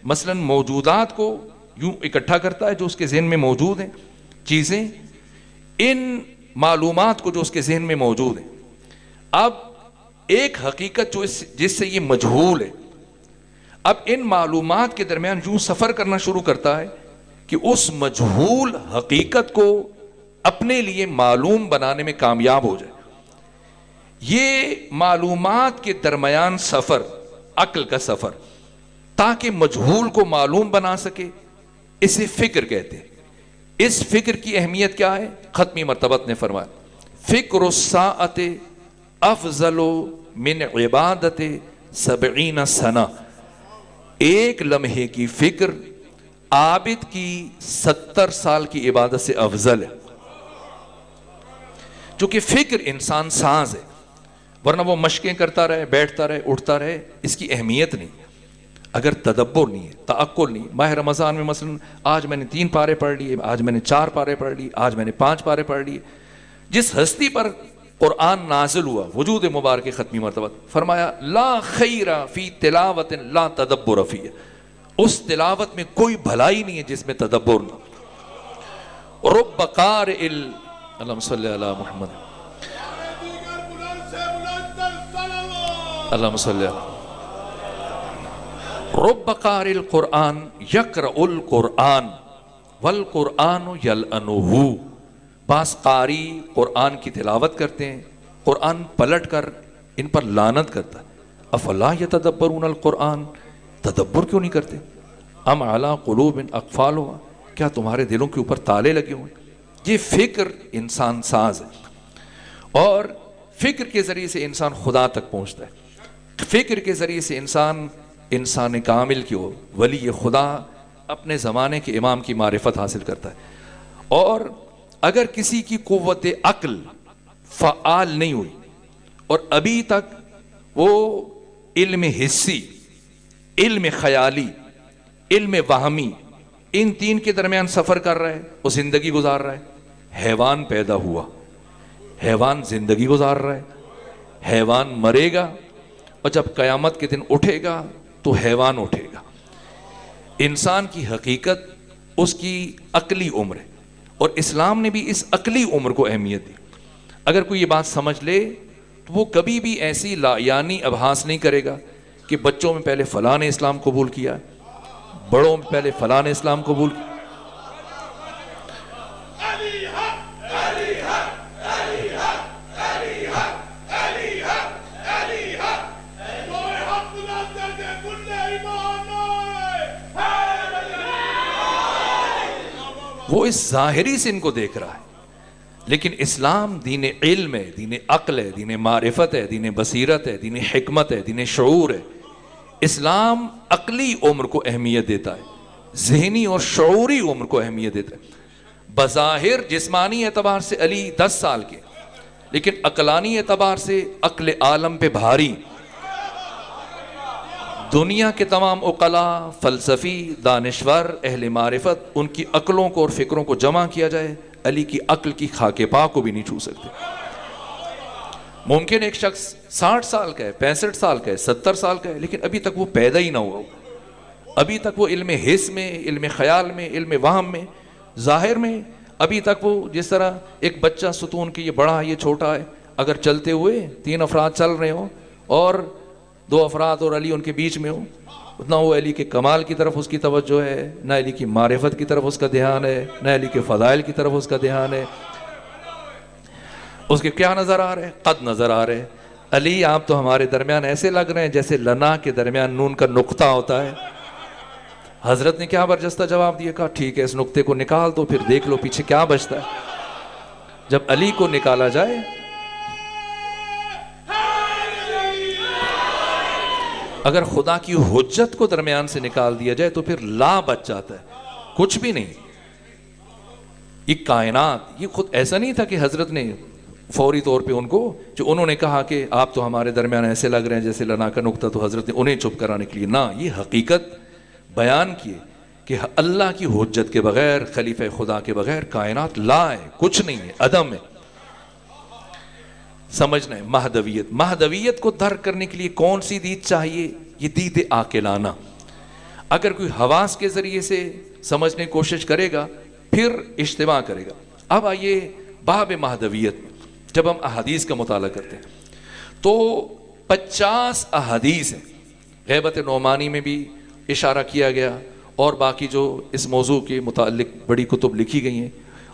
مثلا موجودات کو یوں اکٹھا کرتا ہے جو اس کے ذہن میں موجود ہیں, چیزیں, ان معلومات کو جو اس کے ذہن میں موجود ہیں. اب ایک حقیقت جو جس سے یہ مجہول ہے, اب ان معلومات کے درمیان یوں سفر کرنا شروع کرتا ہے کہ اس مجہول حقیقت کو اپنے لیے معلوم بنانے میں کامیاب ہو جائے. یہ معلومات کے درمیان سفر عقل کا سفر, تاکہ مجہول کو معلوم بنا سکے, اسے فکر کہتے ہیں. اس فکر کی اہمیت کیا ہے؟ ختمی مرتبت نے فرمایا فکر الساعت افضل من عبادت 70 سنہ. ایک لمحے کی فکر عابد کی 70 سال کی عبادت سے افضل ہے. چونکہ فکر انسان ساز ہے, ورنہ وہ مشقیں کرتا رہے, بیٹھتا رہے, اٹھتا رہے, اس کی اہمیت نہیں. اگر تدبر نہیں ہے, تعقل نہیں. ماہ رمضان میں مثلا آج میں نے 3 پارے پڑھ لیے, آج میں نے 4 پارے پڑھ لیے, آج میں نے 5 پارے پڑھ لیے. جس ہستی پر قرآن نازل ہوا, وجود مبارک ختمی مرتبہ, فرمایا لا خیر فی تلاوت لا تدبر فیہ, اس تلاوت میں کوئی بھلائی نہیں ہے جس میں تدبر نہ. رب قارئ اللہم صلی علی محمد اللہم صلی علی رب قارئ القرآن یقرأ القرآن والقرآن یلعنہ. بعض قاری قرآن کی تلاوت کرتے ہیں, قرآن پلٹ کر ان پر لعنت کرتا ہے. افلا یتدبرون القرآن, تدبر کیوں نہیں کرتے؟ ام علی قلوب اقفالها, کیا تمہارے دلوں کے اوپر تالے لگے ہوئے؟ یہ فکر انسان ساز ہے, اور فکر کے ذریعے سے انسان خدا تک پہنچتا ہے. فکر کے ذریعے سے انسان کامل کی ہو, ولی خدا, اپنے زمانے کے امام کی معرفت حاصل کرتا ہے. اور اگر کسی کی قوت عقل فعال نہیں ہوئی اور ابھی تک وہ علم حسی, علم خیالی, علم وہمی, ان 3 کے درمیان سفر کر رہا ہے, وہ زندگی گزار رہا ہے. حیوان پیدا ہوا, حیوان زندگی گزار رہا ہے, حیوان مرے گا, اور جب قیامت کے دن اٹھے گا تو حیوان اٹھے گا. انسان کی حقیقت اس کی عقلی عمر ہے, اور اسلام نے بھی اس عقلی عمر کو اہمیت دی. اگر کوئی یہ بات سمجھ لے تو وہ کبھی بھی ایسی لایانی ابحاث نہیں کرے گا کہ بچوں میں پہلے فلاں نے اسلام قبول کیا، بڑوں میں پہلے فلاں نے اسلام قبول کیا. وہ اس ظاہری سے ان کو دیکھ رہا ہے، لیکن اسلام دین علم ہے، دین عقل ہے، دین معرفت ہے، دین بصیرت ہے، دین حکمت ہے، دین شعور ہے. اسلام عقلی عمر کو اہمیت دیتا ہے، ذہنی اور شعوری عمر کو اہمیت دیتا ہے. بظاہر جسمانی اعتبار سے علی 10 سال کے، لیکن عقلانی اعتبار سے عقل عالم پہ بھاری. دنیا کے تمام عقلاء، فلسفی، دانشور، اہل معرفت، ان کی عقلوں کو اور فکروں کو جمع کیا جائے، علی کی عقل کی خاک پا کو بھی نہیں چھو سکتے. ممکن ایک شخص 60 سال کا ہے، 65 سال کا ہے، 70 سال کا ہے، لیکن ابھی تک وہ پیدا ہی نہ ہوا، ابھی تک وہ علم حس میں، علم خیال میں، علم وہم میں، ظاہر میں، ابھی تک وہ جس طرح ایک بچہ ستون کی، یہ بڑا ہے یہ چھوٹا ہے، اگر چلتے ہوئے 3 افراد چل رہے ہوں اور 2 افراد اور علی ان کے بیچ میں ہو، اتنا وہ علی کے کمال کی طرف اس کی توجہ ہے، نہ علی کی معرفت کی طرف اس کا دھیان ہے، نہ علی کے فضائل کی طرف اس کا دھیان ہے. اس کے کیا نظر آ رہے ہیں؟ قد نظر آ رہے ہیں. علی آپ تو ہمارے درمیان ایسے لگ رہے ہیں جیسے لنا کے درمیان نون کا نقطہ ہوتا ہے. حضرت نے کیا برجستہ جواب دیا، کہا ٹھیک ہے اس نقطے کو نکال دو، پھر دیکھ لو پیچھے کیا بچتا ہے. جب علی کو نکالا جائے، اگر خدا کی حجت کو درمیان سے نکال دیا جائے تو پھر لا بچ جاتا ہے، کچھ بھی نہیں. یہ کائنات، یہ خود ایسا نہیں تھا کہ حضرت نے فوری طور پہ ان کو، جو انہوں نے کہا کہ آپ تو ہمارے درمیان ایسے لگ رہے ہیں جیسے لنا کا نقطہ، تو حضرت نے انہیں چپ کرانے کے لیے نہ، یہ حقیقت بیان کیے کہ اللہ کی حجت کے بغیر، خلیفہ خدا کے بغیر کائنات لا ہے، کچھ نہیں ہے، عدم ہے. سمجھنا ہے مہدویت. مہدویت کو درک کرنے کے لیے کون سی دید چاہیے؟ یہ دید عاقلانہ. اگر کوئی حواس کے ذریعے سے سمجھنے کی کوشش کرے گا پھر اجتماع کرے گا. اب آئیے باب مہدویت میں جب ہم احادیث کا مطالعہ کرتے ہیں تو 50 احادیث ہیں. غیبت نعمانی میں بھی اشارہ کیا گیا اور باقی جو اس موضوع کے متعلق بڑی کتب لکھی گئی ہیں،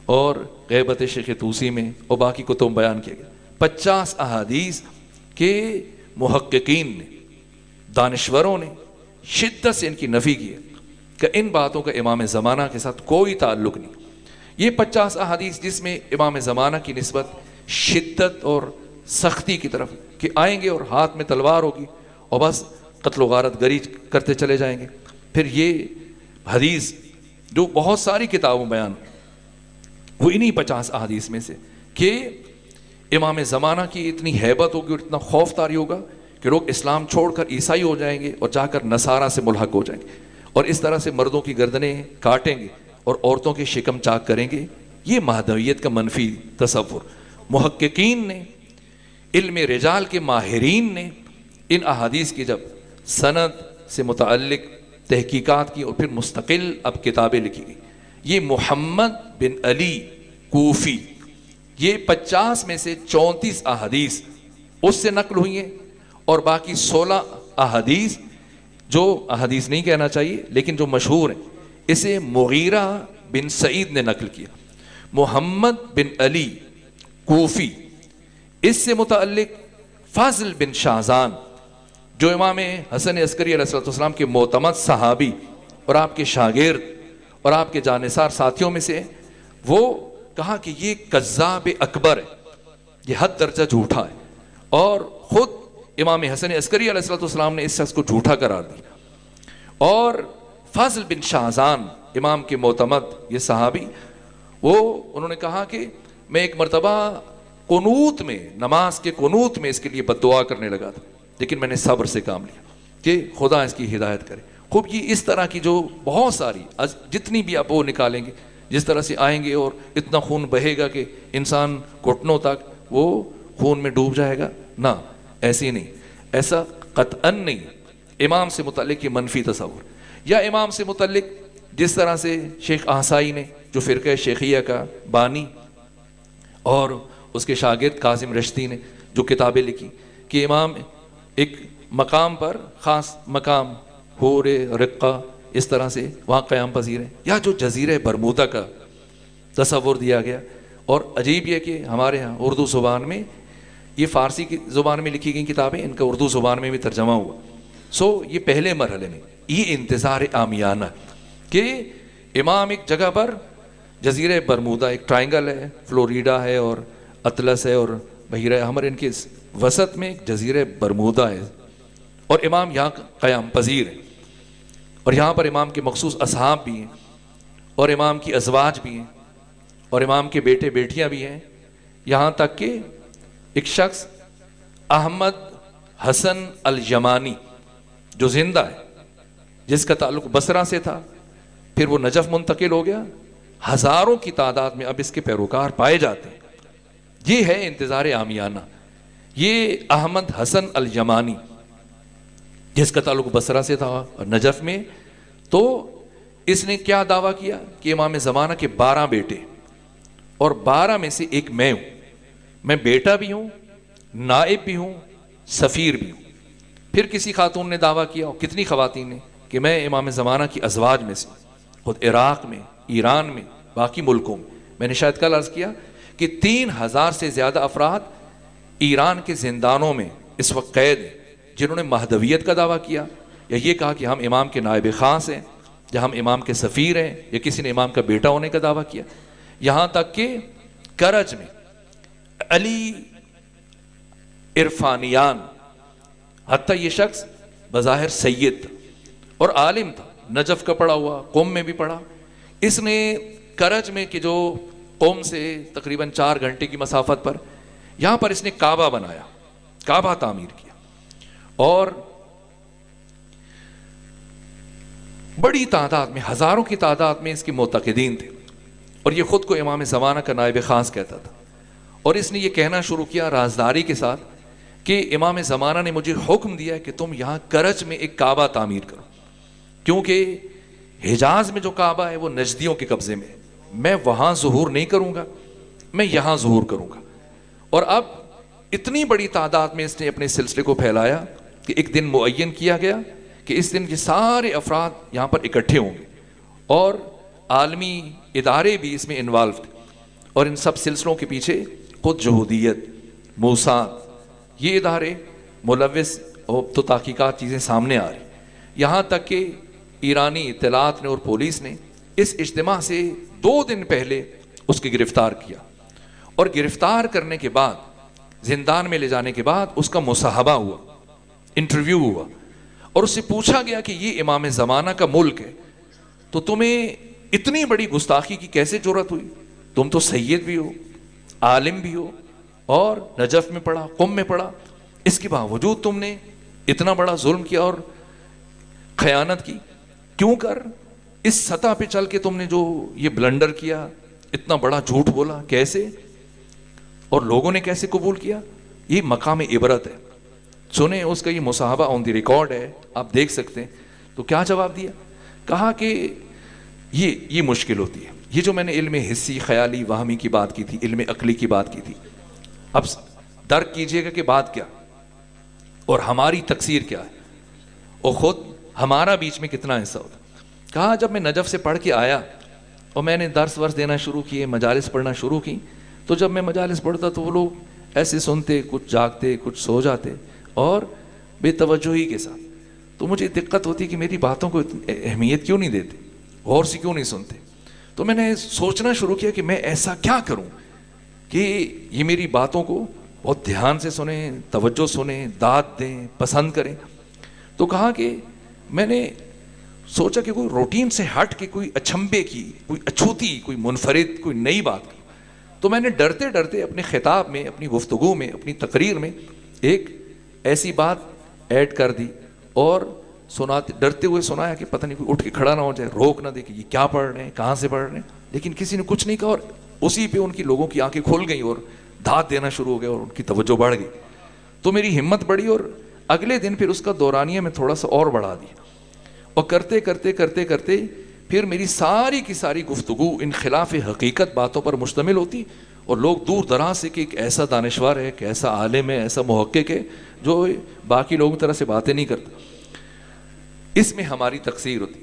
اور غیبت شیخ طوسی میں اور باقی کتب بیان کیا گیا. 50 احادیث کے محققین نے، دانشوروں نے شدت سے ان کی نفی کی ہے کہ ان باتوں کا امام زمانہ کے ساتھ کوئی تعلق نہیں. یہ 50 احادیث جس میں امام زمانہ کی نسبت شدت اور سختی کی طرف کہ آئیں گے اور ہاتھ میں تلوار ہوگی اور بس قتل و غارت گری کرتے چلے جائیں گے. پھر یہ حدیث جو بہت ساری کتابوں بیان، وہ انہی 50 احادیث میں سے کہ امام زمانہ کی اتنی ہیبت ہوگی اور اتنا خوف طاری ہوگا کہ لوگ اسلام چھوڑ کر عیسائی ہو جائیں گے اور جا کر نصارہ سے ملحق ہو جائیں گے، اور اس طرح سے مردوں کی گردنیں کاٹیں گے اور عورتوں کے شکم چاک کریں گے. یہ مہدویت کا منفی تصور. محققین نے، علم رجال کے ماہرین نے ان احادیث کی جب سند سے متعلق تحقیقات کی اور پھر مستقل اب کتابیں لکھی گئی. یہ محمد بن علی کوفی، یہ 50 میں سے 34 احادیث اس سے نقل ہوئی ہیں، اور باقی 16 احادیث جو احادیث نہیں کہنا چاہیے لیکن جو مشہور ہیں، اسے مغیرہ بن سعید نے نقل کیا. محمد بن علی کوفی، اس سے متعلق فاضل بن شاہزان جو امام حسن عسکری علیہ السلام کے معتمد صحابی اور آپ کے شاگرد اور آپ کے جانثار ساتھیوں میں سے، وہ کہا کہ یہ کذاب اکبر ہے، یہ حد درجہ جھوٹا ہے، اور خود امام حسن عسکری علیہ السلام نے اس شخص کو جھوٹا قرار دیا. اور فاضل بن شاہزان امام کے معتمد یہ صحابی، وہ انہوں نے کہا کہ میں ایک مرتبہ قنوت میں، نماز کے قنوت میں اس کے لیے بد دعا کرنے لگا تھا، لیکن میں نے صبر سے کام لیا کہ خدا اس کی ہدایت کرے. خوب یہ اس طرح کی جو بہت ساری جتنی بھی آپ وہ نکالیں گے، جس طرح سے آئیں گے اور اتنا خون بہے گا کہ انسان گھٹنوں تک وہ خون میں ڈوب جائے گا، نہ ایسی نہیں، ایسا قطعاً نہیں. امام سے متعلق یہ منفی تصور، یا امام سے متعلق جس طرح سے شیخ احسائی نے جو فرقہ شیخیہ کا بانی اور اس کے شاگرد کاظم رشتی نے جو کتابیں لکھی کہ امام ایک مقام پر خاص مقام حور رقہ اس طرح سے وہاں قیام پذیر ہیں، یا جو جزیرہ برمودا کا تصور دیا گیا. اور عجیب یہ کہ ہمارے ہاں اردو زبان میں یہ فارسی کی زبان میں لکھی گئی کتابیں، ان کا اردو زبان میں بھی ترجمہ ہوا. یہ پہلے مرحلے میں یہ انتظار عامیانہ کہ امام ایک جگہ پر جزیرہ برمودا ایک ٹرائنگل ہے، فلوریڈا ہے اور اطلس ہے اور بحیرہ احمر، ان کے وسط میں ایک جزیرہ برمودا ہے اور امام یہاں قیام پذیر ہے. اور یہاں پر امام کے مخصوص اصحاب بھی ہیں اور امام کی ازواج بھی ہیں اور امام کے بیٹے بیٹیاں بھی ہیں. یہاں تک کہ ایک شخص احمد حسن الیمانی جو زندہ ہے، جس کا تعلق بصرہ سے تھا، پھر وہ نجف منتقل ہو گیا، ہزاروں کی تعداد میں اب اس کے پیروکار پائے جاتے ہیں. یہ ہے انتظار عامیانہ. یہ احمد حسن الیمانی جس کا تعلق بصرہ سے تھا اور نجف میں، تو اس نے کیا دعویٰ کیا کہ امام زمانہ کے 12 بیٹے اور 12 میں سے ایک میں ہوں، میں بیٹا بھی ہوں، نائب بھی ہوں، سفیر بھی ہوں. پھر کسی خاتون نے دعویٰ کیا، اور کتنی خواتین نے، کہ میں امام زمانہ کی ازواج میں سے، خود عراق میں، ایران میں، باقی ملکوں میں نے شاید کل عرض کیا کہ 3000 سے زیادہ افراد ایران کے زندانوں میں اس وقت قید ہیں جنہوں نے مہدویت کا دعویٰ کیا یا یہ کہا کہ ہم امام کے نائب خاص ہیں یا ہم امام کے سفیر ہیں، یا کسی نے امام کا بیٹا ہونے کا دعویٰ کیا. یہاں تک کہ کرج میں علی عرفانیان، حتیٰ یہ شخص بظاہر سید تھا اور عالم تھا، نجف کا پڑھا ہوا، قوم میں بھی پڑھا. اس نے کرج میں کہ جو قوم سے تقریباً 4 گھنٹے کی مسافت پر، یہاں پر اس نے کعبہ بنایا، کعبہ تعمیر کیا اور بڑی تعداد میں، ہزاروں کی تعداد میں اس کے معتقدین تھے. اور یہ خود کو امام زمانہ کا نائب خاص کہتا تھا. اور اس نے یہ کہنا شروع کیا رازداری کے ساتھ کہ امام زمانہ نے مجھے حکم دیا کہ تم یہاں کرج میں ایک کعبہ تعمیر کرو، کیونکہ حجاز میں جو کعبہ ہے وہ نجدیوں کے قبضے میں ہے، میں وہاں ظہور نہیں کروں گا، میں یہاں ظہور کروں گا. اور اب اتنی بڑی تعداد میں اس نے اپنے سلسلے کو پھیلایا کہ ایک دن معین کیا گیا کہ اس دن یہ سارے افراد یہاں پر اکٹھے ہوں گے اور عالمی ادارے بھی اس میں انوالو تھے. اور ان سب سلسلوں کے پیچھے خود جہودیت، موساد، یہ ادارے ملوث اور تو تحقیقات چیزیں سامنے آ رہی. یہاں تک کہ ایرانی اطلاعات نے اور پولیس نے اس اجتماع سے 2 دن پہلے اس کی گرفتار کیا اور گرفتار کرنے کے بعد زندان میں لے جانے کے بعد اس کا مصاحبہ ہوا، انٹرویو ہوا اور اس سے پوچھا گیا کہ یہ امام زمانہ کا ملک ہے تو تمہیں اتنی بڑی گستاخی کی کیسے جرأت ہوئی؟ تم تو سید بھی ہو، عالم بھی ہو اور نجف میں پڑھا، قم میں پڑھا، اس کے باوجود تم نے اتنا بڑا ظلم کیا اور خیانت کی کیوں کر؟ اس سطح پہ چل کے تم نے جو یہ بلنڈر کیا، اتنا بڑا جھوٹ بولا، کیسے؟ اور لوگوں نے کیسے قبول کیا؟ یہ مقام عبرت ہے. سنیں اس کا یہ مصاحبہ آن دی ریکارڈ ہے، آپ دیکھ سکتے ہیں. تو کیا جواب دیا؟ کہا کہ یہ مشکل ہوتی ہے. یہ جو میں نے علم حسی، خیالی، وہمی کی بات کی تھی، علم عقلی کی بات کی تھی، اب درک کیجئے گا کہ بات کیا اور ہماری تقصیر کیا ہے اور خود ہمارا بیچ میں کتنا حصہ ہوتا. کہا جب میں نجف سے پڑھ کے آیا اور میں نے درس ورس دینا شروع کیے، مجالس پڑھنا شروع کی، تو جب میں مجالس پڑھتا تو وہ لوگ ایسے سنتے، کچھ جاگتے، کچھ سو جاتے اور بے توجہی کے ساتھ. تو مجھے دقت ہوتی کہ میری باتوں کو اہمیت کیوں نہیں دیتے، غور سے کیوں نہیں سنتے. تو میں نے سوچنا شروع کیا کہ میں ایسا کیا کروں کہ یہ میری باتوں کو بہت دھیان سے سنیں، توجہ سنیں، داد دیں، پسند کریں. تو کہا کہ میں نے سوچا کہ کوئی روٹین سے ہٹ کے کوئی اچھمبے کی، کوئی اچھوتی، کوئی منفرد، کوئی نئی بات کی. تو میں نے ڈرتے ڈرتے اپنے خطاب میں، اپنی گفتگو میں، اپنی تقریر میں ایک ایسی بات ایڈ کر دی اور ڈرتے ہوئے سنایا کہ پتہ نہیں کوئی اٹھ کے کھڑا نہ ہو جائے، روک نہ دے کہ یہ کیا پڑھ رہے ہیں، کہاں سے پڑھ رہے ہیں. لیکن کسی نے کچھ نہیں کہا اور اسی پہ ان کی لوگوں کی آنکھیں کھل گئیں اور دھات دینا شروع ہو گیا اور ان کی توجہ بڑھ گئی. تو میری ہمت بڑھی اور اگلے دن پھر اس کا دورانیہ میں تھوڑا سا اور بڑھا دیا اور کرتے کرتے کرتے کرتے پھر میری ساری کی ساری گفتگو ان خلاف حقیقت باتوں پر مشتمل ہوتی اور لوگ دور دراز سے کہ ایک ایسا دانشور ہے، ایک ایسا عالم ہے، ایسا محقق ہے جو باقی لوگوں کی طرح سے باتیں نہیں کرتا. اس میں ہماری تقصیر ہوتی.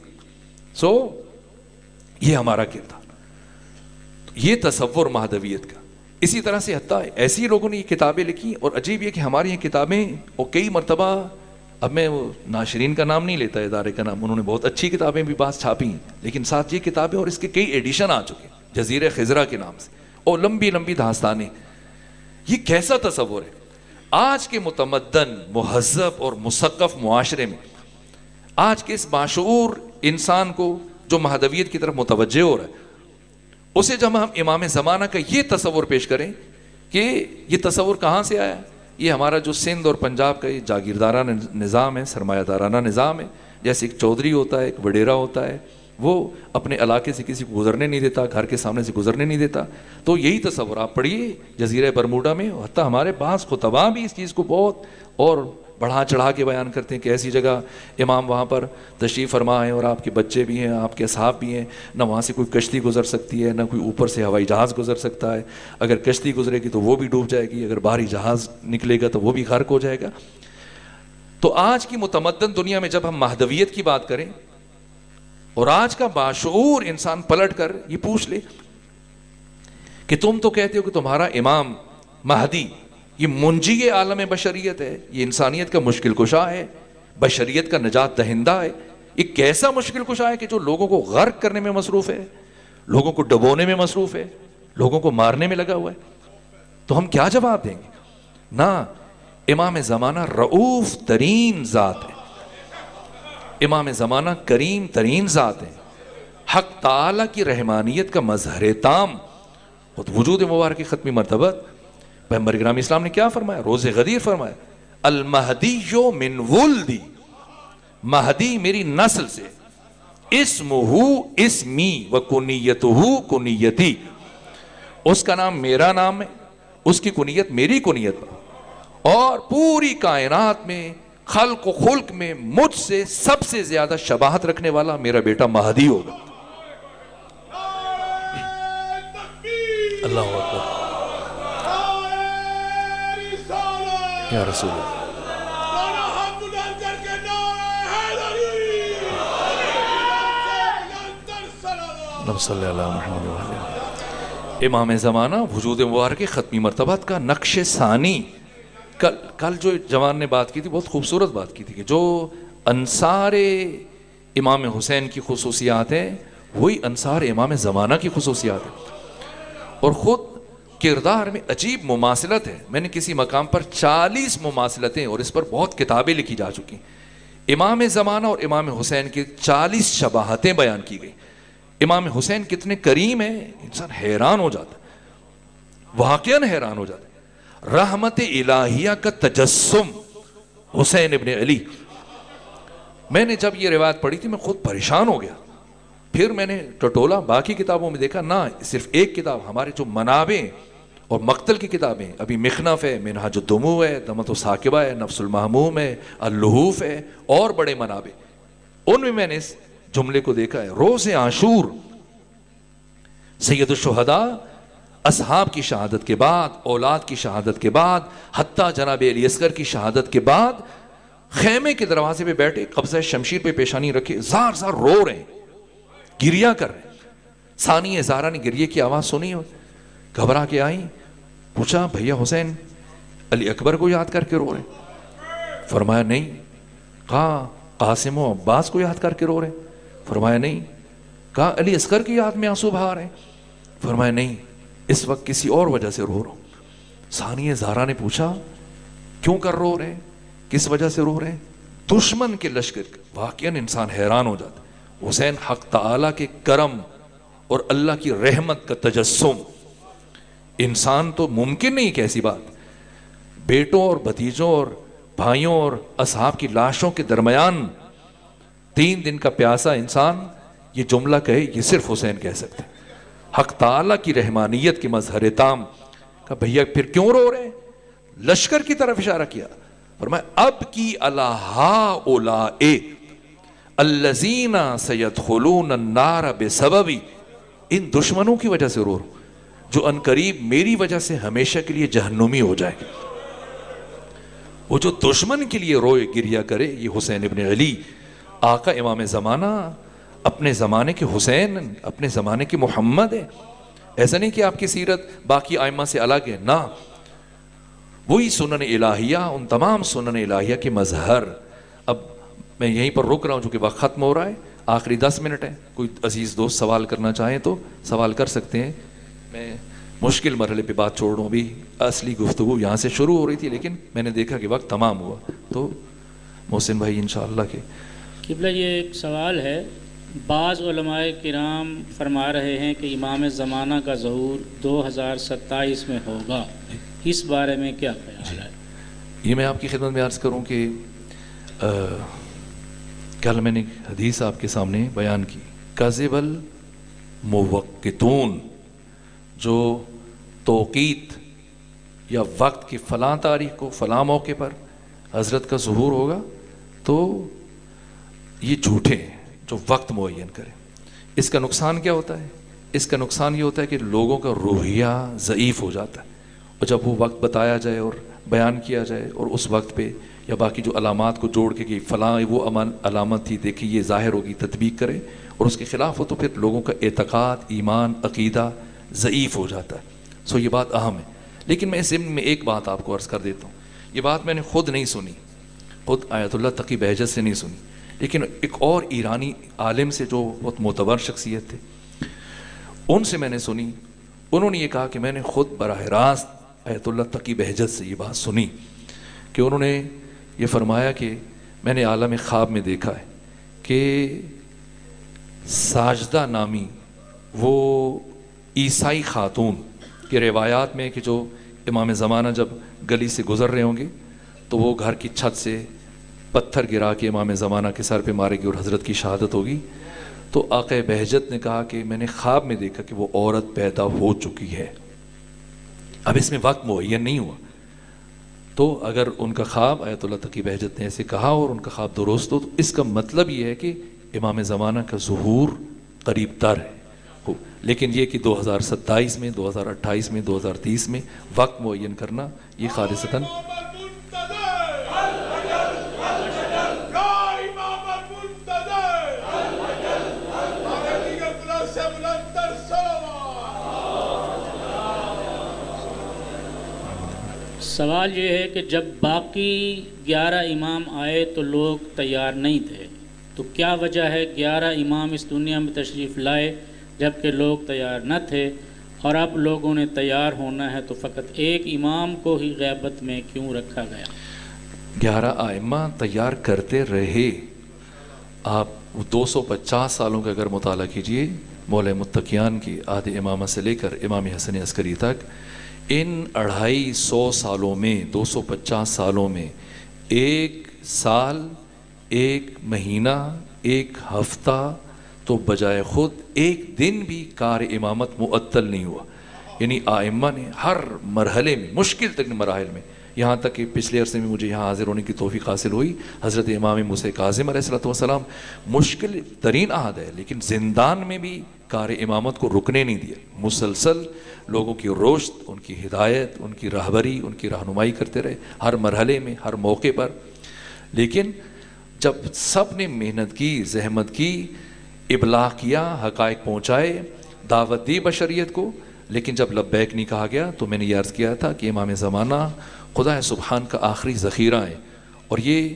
یہ ہمارا کردار، یہ تصور مہدویت کا. اسی طرح سے حتیٰ ایسی لوگوں نے یہ کتابیں لکھی، اور عجیب یہ کہ ہماری یہ کتابیں، اور کئی مرتبہ، اب میں وہ ناشرین کا نام نہیں لیتا، ادارے کا نام، انہوں نے بہت اچھی کتابیں بھی بعض چھاپی ہیں، لیکن ساتھ یہ کتابیں اور اس کے کئی ایڈیشن آ چکے ہیں جزیرہ خضرا کے نام سے، اور لمبی لمبی داستانیں. یہ کیسا تصور ہے آج کے متمدن، مہذب اور مثقف معاشرے میں، آج کے اس باشعور انسان کو جو مہدویت کی طرف متوجہ ہو رہا ہے، اسے جب ہم امام زمانہ کا یہ تصور پیش کریں کہ یہ تصور کہاں سے آیا. یہ ہمارا جو سندھ اور پنجاب کا یہ جاگیردارانہ نظام ہے، سرمایہ دارانہ نظام ہے. جیسے ایک چودھری ہوتا ہے، ایک وڈیرا ہوتا ہے، وہ اپنے علاقے سے کسی کو گزرنے نہیں دیتا، گھر کے سامنے سے گزرنے نہیں دیتا. تو یہی تصور آپ پڑھیے جزیرہ برموڈا میں. حتیٰ ہمارے بعض خطباء بھی اس چیز کو بہت اور بڑھا چڑھا کے بیان کرتے ہیں کہ ایسی جگہ امام وہاں پر تشریف فرما ہے، اور آپ کے بچے بھی ہیں، آپ کے اصحاب بھی ہیں، نہ وہاں سے کوئی کشتی گزر سکتی ہے، نہ کوئی اوپر سے ہوائی جہاز گزر سکتا ہے. اگر کشتی گزرے گی تو وہ بھی ڈوب جائے گی، اگر باہری جہاز نکلے گا تو وہ بھی غرق ہو جائے گا. تو آج کی متمدن دنیا میں جب ہم مہدویت کی بات کریں، اور آج کا باشعور انسان پلٹ کر یہ پوچھ لے کہ تم تو کہتے ہو کہ تمہارا امام مہدی یہ منجی عالم بشریت ہے، یہ انسانیت کا مشکل کشا ہے، بشریت کا نجات دہندہ ہے. یہ کیسا مشکل کشا ہے کہ جو لوگوں کو غرق کرنے میں مصروف ہے، لوگوں کو ڈبونے میں مصروف ہے، لوگوں کو مارنے میں لگا ہوا ہے. تو ہم کیا جواب دیں گے؟ نہ، امام زمانہ رؤوف ترین ذات ہے، امام زمانہ کریم ترین ذات ہے، حق تعالی کی رحمانیت کا مظہر تام. وجود مبارک کی ختمی مرتبہ پیغمبر گرامی اسلام نے کیا فرمایا؟ روز غدیر فرمایا، المہدی من ولدی، مہدی میری نسل سے، اسمہ اسمی و کنیتہ کنیتی، اس کا نام میرا نام ہے، اس کی کنیت میری کنیت ہے، اور پوری کائنات میں خلق و خلق میں مجھ سے سب سے زیادہ شباہت رکھنے والا میرا بیٹا مہدی ہوگا. اللہ اکبر یا رسول اللہ. صلی اللہ علیہ وسلم. امام زمانہ وجود مبارک ختمی مرتبات کا نقش ثانی. کل جو جوان نے بات کی تھی، بہت خوبصورت بات کی تھی کہ جو انصار امام حسین کی خصوصیات ہیں وہی انصار امام زمانہ کی خصوصیات ہیں. اور خود کردار میں عجیب مماثلت ہے. میں نے کسی مقام پر 40 مماثلتیں، اور اس پر بہت کتابیں لکھی جا چکی ہیں، امام زمانہ اور امام حسین کی 40 شباہتیں بیان کی گئی. امام حسین کتنے کریم ہیں، انسان حیران ہو جاتا ہے، واقعاً حیران ہو جاتا ہے. رحمت الہیہ کا تجسم حسین ابن علی. میں نے جب یہ روایت پڑھی تھی میں خود پریشان ہو گیا. پھر میں نے ٹٹولا باقی کتابوں میں دیکھا، نہ صرف ایک کتاب، ہمارے جو منابع اور مقتل کی کتابیں، ابھی مخنف ہے، منہاج الدموع ہے، دمۃ الثاقبہ ہے، نفس المہموم ہے، اللحوف ہے، اور بڑے منابع، ان میں نے اس جملے کو دیکھا ہے. روز عاشور سید الشہداء اصحاب کی شہادت کے بعد، اولاد کی شہادت کے بعد، حتیٰ جناب علی اصغر کی شہادت کے بعد، خیمے کے دروازے پہ بیٹھے، قبضہ شمشیر پہ پیشانی رکھے، زار زار رو رہے ہیں، گریہ کر رہے ہیں. ثانیہ زہرا نے گریے کی آواز سنی، گھبرا کے آئیں، پوچھا بھیا حسین علی اکبر کو یاد کر کے رو رہے ہیں؟ فرمایا نہیں. کہا قاسم و عباس کو یاد کر کے رو رہے ہیں؟ فرمایا نہیں. کہا علی اصغر کی یاد میں آنسو بہا رہے ہیں؟ فرمایا نہیں، اس وقت کسی اور وجہ سے رو رہا ہوں. ثانیہ زہرا نے پوچھا کیوں کر رو رہے ہیں، کس وجہ سے رو رہے ہیں؟ دشمن کے لشکر. واقعاً انسان حیران ہو جاتا ہے. حسین حق تعالیٰ کے کرم اور اللہ کی رحمت کا تجسم. انسان تو ممکن نہیں کہ ایسی بات، بیٹوں اور بھتیجوں اور بھائیوں اور اصحاب کی لاشوں کے درمیان 3 دن کا پیاسا انسان یہ جملہ کہے، یہ صرف حسین کہہ سکتے. حق تعالیٰ کی رحمانیت کے مظہر تام. کہا بھیا پھر کیوں رو رہے ہیں؟ لشکر کی طرف اشارہ کیا. فرمایا اب کی علی ہؤلاء الذین سیدخلون النار بسببی، ان دشمنوں کی وجہ سے رو رہا ہوں. جو عنقریب میری وجہ سے ہمیشہ کے لیے جہنمی ہو جائے گا۔ وہ جو دشمن کے لیے روئے گریا کرے، یہ حسین ابن علی، آقا امام زمانہ، اپنے زمانے کے حسین، اپنے زمانے کے محمد ہے۔ ایسا نہیں کہ آپ کی سیرت باقی ائمہ سے الگ ہے، نہ، وہی سنن الہیہ، ان تمام سنن الہیہ کے مظہر۔ اب میں یہیں پر رک رہا ہوں چونکہ وقت ختم ہو رہا ہے، آخری 10 منٹ ہے، کوئی عزیز دوست سوال کرنا چاہیں تو سوال کر سکتے ہیں۔ میں مشکل مرحلے پہ بات چھوڑ رہا ہوں، ابھی اصلی گفتگو یہاں سے شروع ہو رہی تھی لیکن میں نے دیکھا کہ وقت تمام ہوا، تو محسن بھائی انشاءاللہ کہ قبلہ یہ ایک سوال ہے، بعض علماء کرام فرما رہے ہیں کہ امام زمانہ کا ظہور 2027 میں ہوگا، اس بارے میں کیا خیال ہے؟ یہ میں آپ کی خدمت میں عرض کروں کہ کل میں نے حدیث آپ کے سامنے بیان کی، کذب الموقتون، جو توقیت یا وقت کی فلاں تاریخ کو فلاں موقع پر حضرت کا ظہور ہوگا، تو یہ جھوٹے ہیں جو وقت معین کریں۔ اس کا نقصان کیا ہوتا ہے؟ اس کا نقصان یہ ہوتا ہے کہ لوگوں کا روحیہ ضعیف ہو جاتا ہے، اور جب وہ وقت بتایا جائے اور بیان کیا جائے اور اس وقت پہ یا باقی جو علامات کو جوڑ کے کہ فلاں وہ علامت تھی، دیکھیں یہ ظاہر ہوگی، تطبیق کرے اور اس کے خلاف ہو، تو پھر لوگوں کا اعتقاد، ایمان، عقیدہ ضعیف ہو جاتا ہے۔ سو یہ بات اہم ہے۔ لیکن میں اس ضمن میں ایک بات آپ کو عرض کر دیتا ہوں، یہ بات میں نے خود نہیں سنی، خود آیت اللہ تقی بہجت سے نہیں سنی، لیکن ایک اور ایرانی عالم سے جو بہت معتبر شخصیت تھے، ان سے میں نے سنی۔ انہوں نے یہ کہا کہ میں نے خود براہ راست آیت اللہ تقی بہجت سے یہ بات سنی کہ انہوں نے یہ فرمایا کہ میں نے عالم خواب میں دیکھا ہے کہ ساجدہ نامی وہ عیسائی خاتون کی روایات میں کہ جو امام زمانہ جب گلی سے گزر رہے ہوں گے تو وہ گھر کی چھت سے پتھر گرا کے امام زمانہ کے سر پہ مارے گی اور حضرت کی شہادت ہوگی۔ تو آقا بہجت نے کہا کہ میں نے خواب میں دیکھا کہ وہ عورت پیدا ہو چکی ہے۔ اب اس میں وقت معین نہیں ہوا، تو اگر ان کا خواب آیت اللہ تقی بہجت نے ایسے کہا اور ان کا خواب درست ہو، تو اس کا مطلب یہ ہے کہ امام زمانہ کا ظہور قریب تر ہے۔ لیکن یہ کہ 2027 میں، 2028 میں، 2030 میں وقت معین کرنا، یہ خالصتاً سوال یہ ہے کہ جب باقی 11 امام آئے تو لوگ تیار نہیں تھے، تو کیا وجہ ہے 11 امام اس دنیا میں تشریف لائے جبکہ لوگ تیار نہ تھے، اور اب لوگوں نے تیار ہونا ہے تو فقط ایک امام کو ہی غیبت میں کیوں رکھا گیا؟ 11 ائمہ تیار کرتے رہے۔ آپ 250 سالوں کا اگر مطالعہ کیجئے مولا متقیان کی عہد امامہ سے لے کر امام حسن عسکری تک، ان 250 سالوں میں، 250 سالوں میں ایک سال، ایک مہینہ، ایک ہفتہ تو بجائے خود ایک دن بھی کار امامت معطل نہیں ہوا۔ یعنی ائمہ نے ہر مرحلے میں، مشکل ترین مراحل میں، یہاں تک کہ پچھلے عرصے میں مجھے یہاں حاضر ہونے کی توفیق حاصل ہوئی، حضرت امام موسیٰ کاظم علیہ السلام مشکل ترین عہد ہے لیکن زندان میں بھی کار امامت کو رکنے نہیں دیا، مسلسل لوگوں کی روشت، ان کی ہدایت، ان کی رہبری، ان کی رہنمائی کرتے رہے ہر مرحلے میں، ہر موقع پر۔ لیکن جب سب نے محنت کی، زحمت کی، ابلاغ کیا، حقائق پہنچائے، دعوت دی بشریت کو، لیکن جب لبیک نہیں کہا گیا تو میں نے یہ عرض کیا تھا کہ امام زمانہ خدا سبحان کا آخری ذخیرہ ہے، اور یہ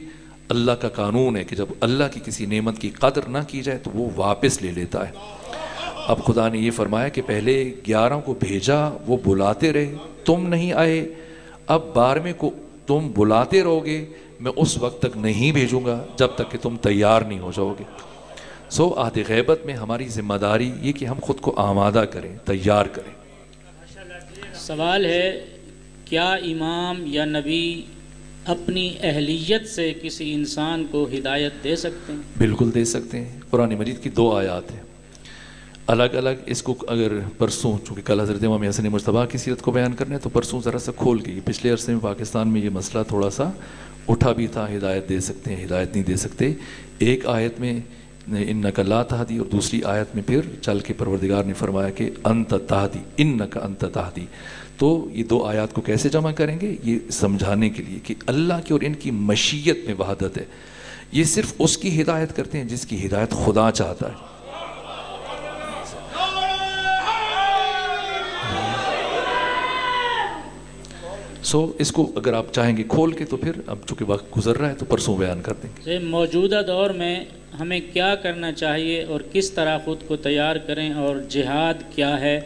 اللہ کا قانون ہے کہ جب اللہ کی کسی نعمت کی قدر نہ کی جائے تو وہ واپس لے لیتا ہے۔ اب خدا نے یہ فرمایا کہ پہلے 11 کو بھیجا، وہ بلاتے رہے، تم نہیں آئے، اب 12ویں کو تم بلاتے رہو گے، میں اس وقت تک نہیں بھیجوں گا جب تک کہ تم تیار نہیں ہو جاؤ گے۔ سو عہد غیبت میں ہماری ذمہ داری یہ کہ ہم خود کو آمادہ کریں، تیار کریں۔ سوال ہے، کیا امام یا نبی اپنی اہلیت سے کسی انسان کو ہدایت دے سکتے ہیں؟ بالکل دے سکتے ہیں۔ قرآن مجید کی 2 آیات ہیں الگ الگ، اس کو اگر پرسوں، چونکہ کل حضرت امام حسن مجتبیٰ کی سیرت کو بیان کرنا ہے تو پرسوں ذرا سا کھول کے، پچھلے عرصے میں پاکستان میں یہ مسئلہ تھوڑا سا اٹھا بھی تھا، ہدایت دے سکتے ہیں، ہدایت نہیں دے سکتے۔ ایک آیت میں انک لا تہدی، اور دوسری آیت میں پھر چل کے پروردگار نے فرمایا کہ انت تہدی، انک انت تہدی. تو یہ دو آیات کو کیسے جمع کریں گے؟ یہ سمجھانے کے لیے کہ اللہ کی اور ان کی مشیت میں وحدت ہے. یہ صرف اس کی ہدایت کرتے ہیں جس کی ہدایت خدا چاہتا ہے. اس کو اگر آپ چاہیں گے کھول کے تو پھر اب چونکہ وقت گزر رہا ہے تو پرسوں بیان کر دیں گے. موجودہ دور میں ہمیں کیا کرنا چاہیے اور کس طرح خود کو تیار کریں، اور جہاد کیا ہے،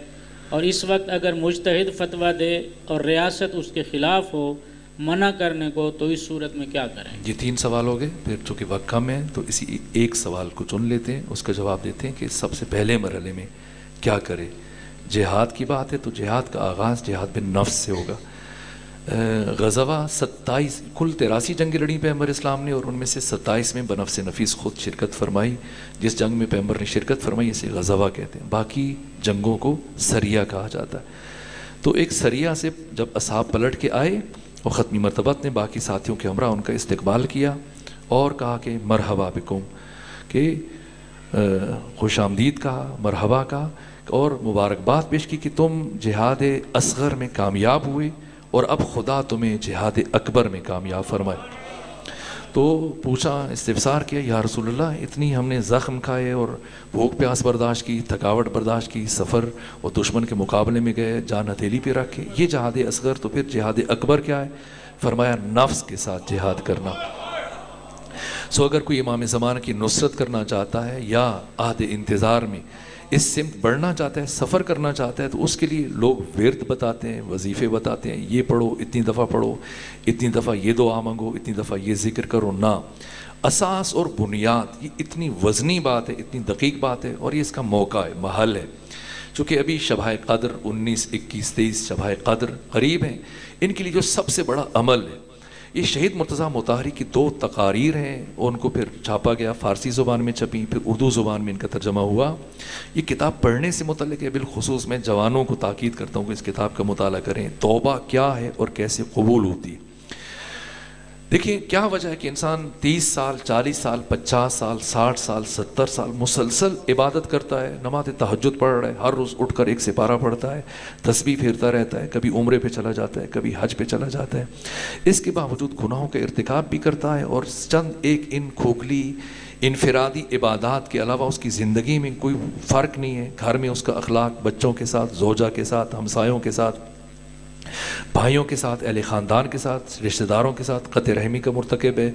اور اس وقت اگر مجتہد فتویٰ دے اور ریاست اس کے خلاف ہو منع کرنے کو، تو اس صورت میں کیا کریں؟ یہ 3 سوال ہو گئے. پھر چونکہ وقت کم ہے تو اسی ایک سوال کو چن لیتے ہیں، اس کا جواب دیتے ہیں کہ سب سے پہلے مرحلے میں کیا کرے. جہاد کی بات ہے تو جہاد کا آغاز جہاد بن نفس سے ہوگا. غزوہ 27 کل 83 جنگیں لڑی پیغمبر اسلام نے، اور ان میں سے 27 میں بنفس نفیس خود شرکت فرمائی. جس جنگ میں پیغمبر نے شرکت فرمائی اسے غزوہ کہتے ہیں. باقی جنگوں کو سریہ کہا جاتا ہے. تو ایک سریہ سے جب اصحاب پلٹ کے آئے اور ختمی مرتبت نے باقی ساتھیوں کے ہمراہ ان کا استقبال کیا اور کہا کہ مرحبا بکم، کہ خوش آمدید کہا، مرحبا کہا، اور مبارکباد پیش کی کہ تم جہاد اصغر میں کامیاب ہوئے اور اب خدا تمہیں جہاد اکبر میں کامیاب فرمائے. تو پوچھا، استفسار کیا، یا رسول اللہ اتنی ہم نے زخم کھائے اور بھوک پیاس برداشت کی، تھکاوٹ برداشت کی، سفر اور دشمن کے مقابلے میں گئے، جان ہتھیلی پہ رکھے، یہ جہاد اصغر، تو پھر جہاد اکبر کیا ہے؟ فرمایا نفس کے ساتھ جہاد کرنا. اگر کوئی امام زمانہ کی نصرت کرنا چاہتا ہے یا عہد انتظار میں اس سمت بڑھنا چاہتا ہے، سفر کرنا چاہتا ہے، تو اس کے لیے لوگ ورد بتاتے ہیں، وظیفے بتاتے ہیں، یہ پڑھو، اتنی دفعہ پڑھو، اتنی دفعہ یہ دعا مانگو، اتنی دفعہ یہ ذکر کرو. نہ، اساس اور بنیاد یہ اتنی وزنی بات ہے، اتنی دقیق بات ہے، اور یہ اس کا موقع ہے، محل ہے. چونکہ ابھی شبہ قدر 19، 21، 23 شبہ قدر قریب ہیں. ان کے لیے جو سب سے بڑا عمل ہے، یہ شہید مرتضی مطہری کی 2 تقاریر ہیں، ان کو پھر چھاپا گیا، فارسی زبان میں چھپی، پھر اردو زبان میں ان کا ترجمہ ہوا. یہ کتاب پڑھنے سے متعلق ہے. بالخصوص میں جوانوں کو تاکید کرتا ہوں کہ اس کتاب کا مطالعہ کریں. توبہ کیا ہے اور کیسے قبول ہوتی ہے. دیکھیں کیا وجہ ہے کہ انسان 30 سال، 40 سال، 50 سال، 60 سال، 70 سال مسلسل عبادت کرتا ہے، نماز تہجد پڑھ رہا ہے، ہر روز اٹھ کر ایک سپارہ پڑھتا ہے، تسبیح پھیرتا رہتا ہے، کبھی عمرے پہ چلا جاتا ہے، کبھی حج پہ چلا جاتا ہے، اس کے باوجود گناہوں کا ارتکاب بھی کرتا ہے، اور چند ایک ان کھوکھلی انفرادی عبادات کے علاوہ اس کی زندگی میں کوئی فرق نہیں ہے. گھر میں اس کا اخلاق، بچوں کے ساتھ، زوجہ کے ساتھ، ہمسایوں کے ساتھ، بھائیوں کے ساتھ، اہل خاندان کے ساتھ، رشتہ داروں کے ساتھ قطع رحمی کا مرتکب ہے،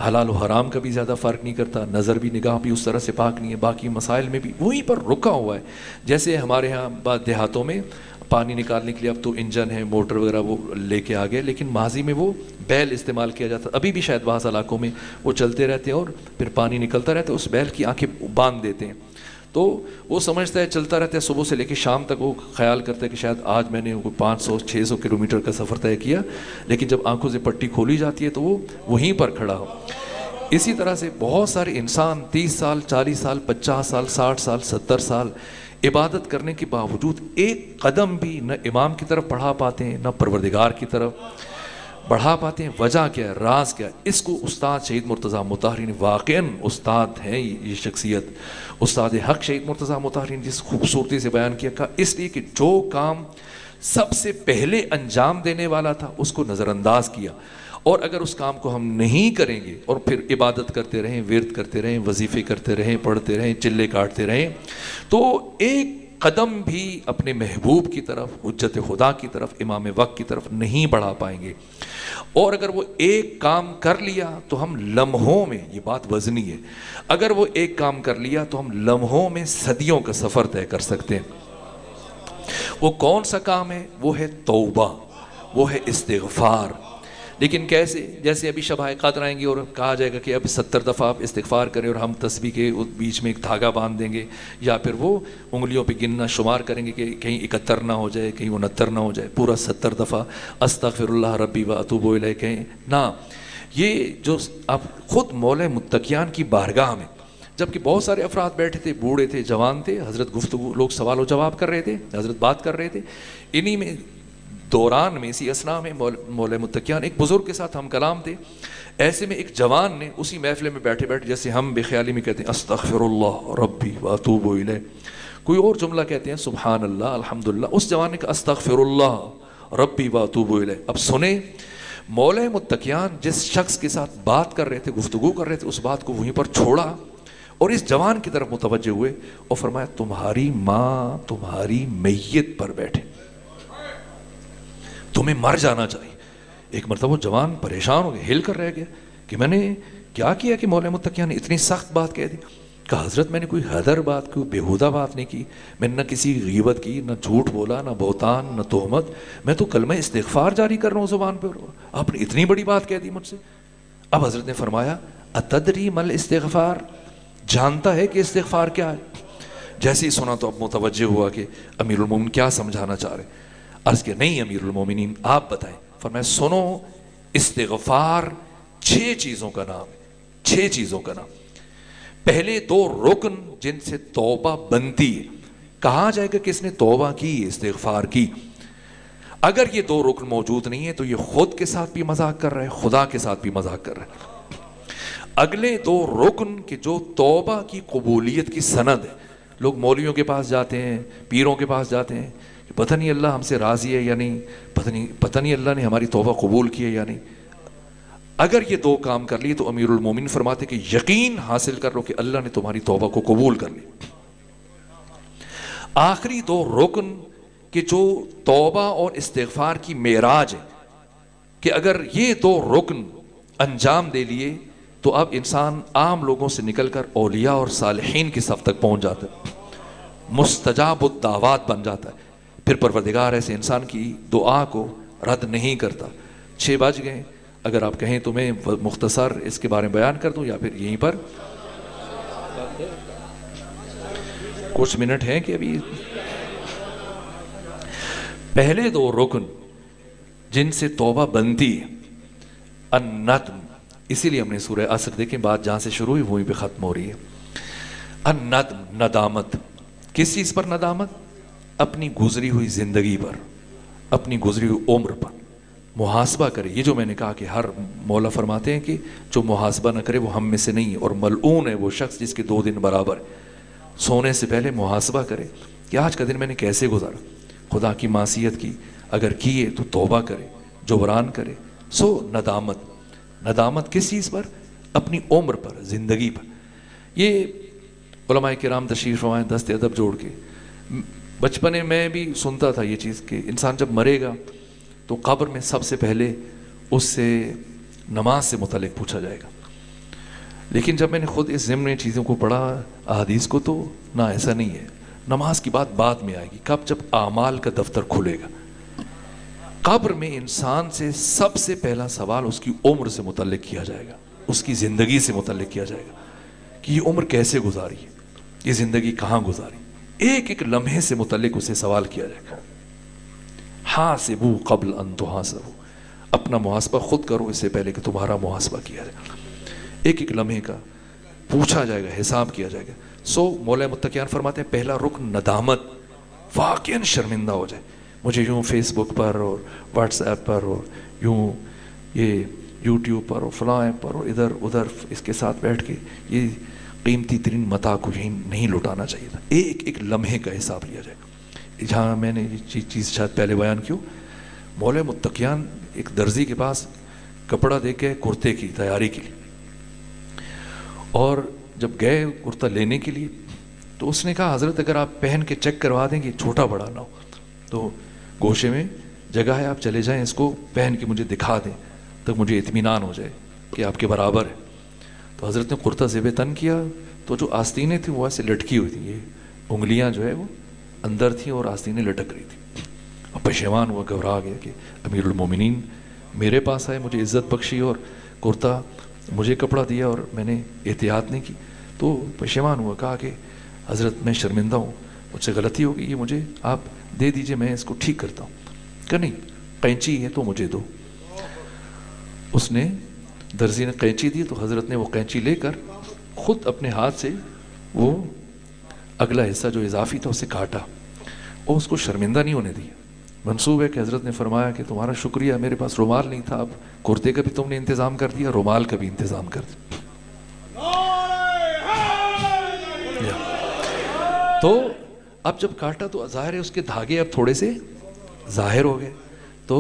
حلال و حرام کا بھی زیادہ فرق نہیں کرتا، نظر بھی، نگاہ بھی اس طرح سے پاک نہیں ہے، باقی مسائل میں بھی وہیں پر رکا ہوا ہے. جیسے ہمارے ہاں بعض دیہاتوں میں پانی نکالنے کے لیے اب تو انجن ہے، موٹر وغیرہ وہ لے کے آ گئے، لیکن ماضی میں وہ بیل استعمال کیا جاتا. ابھی بھی شاید بعض علاقوں میں وہ چلتے رہتے ہیں اور پھر پانی نکلتا رہتا ہے، اس بیل کی آنکھیں باندھ دیتے ہیں. تو وہ سمجھتا ہے چلتا رہتا ہے، صبح سے لے کے شام تک وہ خیال کرتا ہے کہ شاید آج میں نے 500-600 کلومیٹر کا سفر طے کیا، لیکن جب آنکھوں سے پٹی کھولی جاتی ہے تو وہ وہیں پر کھڑا ہو. اسی طرح سے بہت سارے انسان 30 سال، 40 سال، 50 سال، 60 سال، 70 سال عبادت کرنے کے باوجود ایک قدم بھی نہ امام کی طرف بڑھا پاتے ہیں، نہ پروردگار کی طرف بڑھا پاتے ہیں. وجہ کیا ہے؟ راز کیا ہے؟ اس کو استاد شہید مرتضی مطہری نے، واقعاً استاد ہیں یہ شخصیت، استاد حق شہید مرتضی مطہری نے جس خوبصورتی سے بیان کیا، کہا اس لیے کہ جو کام سب سے پہلے انجام دینے والا تھا اس کو نظر انداز کیا، اور اگر اس کام کو ہم نہیں کریں گے اور پھر عبادت کرتے رہیں، ورد کرتے رہیں، وظیفے کرتے رہیں، پڑھتے رہیں، چلے کاٹتے رہیں، تو ایک قدم بھی اپنے محبوب کی طرف، حجت خدا کی طرف، امام وقت کی طرف نہیں بڑھا پائیں گے. اور اگر وہ ایک کام کر لیا تو ہم لمحوں میں، یہ بات وزنی ہے، اگر وہ ایک کام کر لیا تو ہم لمحوں میں صدیوں کا سفر طے کر سکتے ہیں. وہ کون سا کام ہے؟ وہ ہے توبہ، وہ ہے استغفار. لیکن کیسے؟ جیسے ابھی شبہ قدر آئیں گی اور کہا جائے گا کہ اب 70 دفعہ آپ استغفار کریں، اور ہم تسبیح کے بیچ میں ایک دھاگا باندھ دیں گے، یا پھر وہ انگلیوں پہ گننا شمار کریں گے کہ کہیں 71 نہ ہو جائے، کہیں 69 نہ ہو جائے، پورا 70 دفعہ استغفر اللہ ربی و اتوب الیہ کہیں. نہ، یہ جو آپ خود مولا متقیان کی بارگاہ میں، جبکہ بہت سارے افراد بیٹھے تھے، بوڑھے تھے، جوان تھے، حضرت گفتگو، لوگ سوال و جواب کر رہے تھے، حضرت بات کر رہے تھے، انہی میں دوران میں، اسی اسنا میں مولا متقیان ایک بزرگ کے ساتھ ہم کلام تھے. ایسے میں ایک جوان نے اسی محفل میں بیٹھے بیٹھے، جیسے ہم بے خیالی میں کہتے ہیں استغفر اللہ ربی واتوب الیہ، کوئی اور جملہ کہتے ہیں سبحان اللہ الحمدللہ، اس جوان نے کہا استغفر اللہ ربی واتوب الیہ۔ اب سنیں، مولا متقیان جس شخص کے ساتھ بات کر رہے تھے، گفتگو کر رہے تھے، اس بات کو وہیں پر چھوڑا اور اس جوان کی طرف متوجہ ہوئے اور فرمایا تمہاری ماں تمہاری میت پر بیٹھے، تمہیں مر جانا چاہیے۔ ایک مرتبہ جوان پریشان ہو گیا، ہل کر رہ گیا کہ میں نے کیا کیا کہ مولا متقیان نے اتنی سخت بات کہہ دی۔ کہا حضرت میں نے کوئی حدر بات، کوئی بیہودہ بات نہیں کی، میں نے نہ کسی غیبت کی، نہ جھوٹ بولا، نہ بہتان، نہ تہمت، میں تو کلمہ استغفار جاری کر رہا ہوں زبان پہ، آپ نے اتنی بڑی بات کہہ دی مجھ سے۔ اب حضرت نے فرمایا اتدری مل استغفار، جانتا ہے کہ استغفار کیا ہے؟ جیسے ہی سنا تو اب متوجہ ہوا کہ امیر المومنین کیا سمجھانا چاہ رہے۔ عرض کہ نہیں امیر المومنین آپ بتائیں۔ فرمایا سنو، استغفار 6 چیزوں کا نام ہے، 6 چیزوں کا نام۔ پہلے 2 رکن جن سے توبہ بنتی ہے، کہا جائے گا کہ اس نے توبہ کی، استغفار کی۔ اگر یہ 2 رکن موجود نہیں ہے تو یہ خود کے ساتھ بھی مذاق کر رہا ہے، خدا کے ساتھ بھی مذاق کر رہا ہے۔ اگلے 2 رکن کہ جو توبہ کی قبولیت کی سند ہے، لوگ مولویوں کے پاس جاتے ہیں، پیروں کے پاس جاتے ہیں، پتہ نہیں اللہ ہم سے راضی ہے یا نہیں، پتہ نہیں اللہ نے ہماری توبہ قبول کی ہے یا نہیں۔ اگر یہ 2 کام کر لیے تو امیر المومنین فرماتے کہ یقین حاصل کر لو کہ اللہ نے تمہاری توبہ کو قبول کر لی۔ آخری 2 رکن کہ جو توبہ اور استغفار کی معراج ہے، کہ اگر یہ 2 رکن انجام دے لیے تو اب انسان عام لوگوں سے نکل کر اولیاء اور صالحین کی صف تک پہنچ جاتا ہے، مستجاب الدعوات بن جاتا ہے۔ پھر پروردگار ایسے انسان کی دعا کو رد نہیں کرتا۔ 6 بج گئے، اگر آپ کہیں تو میں مختصر اس کے بارے میں بیان کر دوں یا پھر یہیں پر کچھ منٹ ہیں کہ ابھی۔ پہلے 2 رکن جن سے توبہ بنتی ہے، الندم، اسی لیے ہم نے سورہ عصر دیکھیں، بات جہاں سے شروع ہوئی وہیں پہ ختم ہو رہی ہے۔ الندم، ندامت، کس چیز پر ندامت؟ اپنی گزری ہوئی زندگی پر، اپنی گزری ہوئی عمر پر محاسبہ کرے۔ یہ جو میں نے کہا کہ ہر مولا فرماتے ہیں کہ جو محاسبہ نہ کرے وہ ہم میں سے نہیں ہے، اور ملعون ہے وہ شخص جس کے 2 دن برابر ہے۔ سونے سے پہلے محاسبہ کرے کہ آج کا دن میں نے کیسے گزارا، خدا کی معصیت کی، اگر کیے تو توبہ کرے، جبران کرے۔ سو ندامت، ندامت کس چیز پر؟ اپنی عمر پر، زندگی پر۔ یہ علماء کرام تشریف فرمائیں دست ادب جوڑ کے، بچپنے میں بھی سنتا تھا یہ چیز کہ انسان جب مرے گا تو قبر میں سب سے پہلے اس سے نماز سے متعلق پوچھا جائے گا۔ لیکن جب میں نے خود اس ضمن چیزوں کو پڑھا احادیث کو، تو نہ ایسا نہیں ہے، نماز کی بات بعد میں آئے گی۔ کب؟ جب اعمال کا دفتر کھلے گا۔ قبر میں انسان سے سب سے پہلا سوال اس کی عمر سے متعلق کیا جائے گا، اس کی زندگی سے متعلق کیا جائے گا کہ یہ عمر کیسے گزاری ہے، یہ زندگی کہاں گزاری۔ ایک ایک لمحے سے متعلق اسے سوال کیا جائے گا۔ حاسبو قبل ان تحاسبو، اپنا محاسبہ خود کرو اس سے پہلے کہ تمہارا محاسبہ کیا جائے۔ ایک ایک لمحے کا پوچھا جائے گا، حساب کیا جائے گا۔ سو مولا متقیان فرماتے ہیں پہلا رکن ندامت، واقعاً شرمندہ ہو جائے۔ مجھے یوں فیس بک پر اور واٹس ایپ پر اور یوں یہ یوٹیوب پر اور فلاں ایپ پر اور ادھر ادھر اس کے ساتھ بیٹھ کے یہ قیمتی ترین متاع کو یہیں نہیں لٹانا چاہیے تھا۔ ایک ایک لمحے کا حساب لیا جائے گا۔ جہاں میں نے یہ چیز شاید پہلے بیان کیوں، مولا متقیان ایک درزی کے پاس کپڑا دے کے کرتے کی تیاری کے لیے، اور جب گئے کرتا لینے کے لیے تو اس نے کہا حضرت اگر آپ پہن کے چیک کروا دیں گے چھوٹا بڑا نہ ہو تو گوشے میں جگہ ہے، آپ چلے جائیں، اس کو پہن کے مجھے دکھا دیں تب مجھے اطمینان ہو جائے کہ آپ کے برابر ہے۔ تو حضرت نے کرتا زیب تن کیا تو جو آستینیں تھیں وہ ایسے لٹکی ہوئی تھیں، یہ انگلیاں جو ہے وہ اندر تھیں اور آستینیں لٹک رہی تھیں۔ اب پشیمان ہوا، گھبرا گیا کہ امیر المومنین میرے پاس آئے، مجھے عزت بخشی اور کرتا مجھے کپڑا دیا اور میں نے احتیاط نہیں کی۔ تو پشیمان ہوا، کہا کہ حضرت میں شرمندہ ہوں، مجھ سے غلطی ہو گئی، یہ مجھے آپ دے دیجئے، میں اس کو ٹھیک کرتا ہوں۔ کہ نہیں، قینچی ہے تو مجھے دو۔ اس نے درزی نے قینچی دی تو حضرت نے وہ قینچی لے کر خود اپنے ہاتھ سے وہ اگلا حصہ جو اضافی تھا اسے کاٹا اور اس کو شرمندہ نہیں ہونے دیا۔ منسوب ہے کہ حضرت نے فرمایا کہ تمہارا شکریہ، میرے پاس رومال نہیں تھا، اب کرتے کا بھی تم نے انتظام کر دیا، رومال کا بھی انتظام کر دیا۔ تو اب جب کاٹا تو ظاہر ہے اس کے دھاگے اب تھوڑے سے ظاہر ہو گئے، تو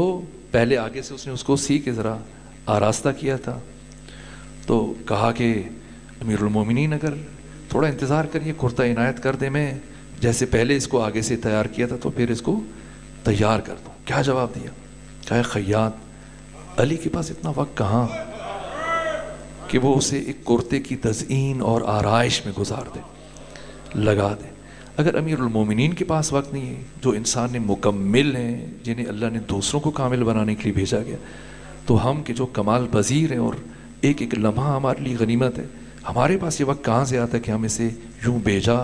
پہلے آگے سے اس نے اس کو سی کے ذرا آراستہ کیا تھا، تو کہا کہ امیر المومنین اگر تھوڑا انتظار کریے، کرتا عنایت کر دے، میں جیسے پہلے اس کو آگے سے تیار کیا تھا تو پھر اس کو تیار کر دوں۔ کیا جواب دیا؟ کہا خیاط علی کے پاس اتنا وقت کہاں کہ وہ اسے ایک کرتے کی تزئین اور آرائش میں گزار دے، لگا دے۔ اگر امیر المومنین کے پاس وقت نہیں ہے، جو انسان نے مکمل ہیں، جنہیں اللہ نے دوسروں کو کامل بنانے کے لیے بھیجا گیا، تو ہم کہ جو کمال پذیر ہیں اور ایک ایک لمحہ ہمارے لیے غنیمت ہے، ہمارے پاس یہ وقت کہاں سے آتا ہے کہ ہم اسے یوں بیجا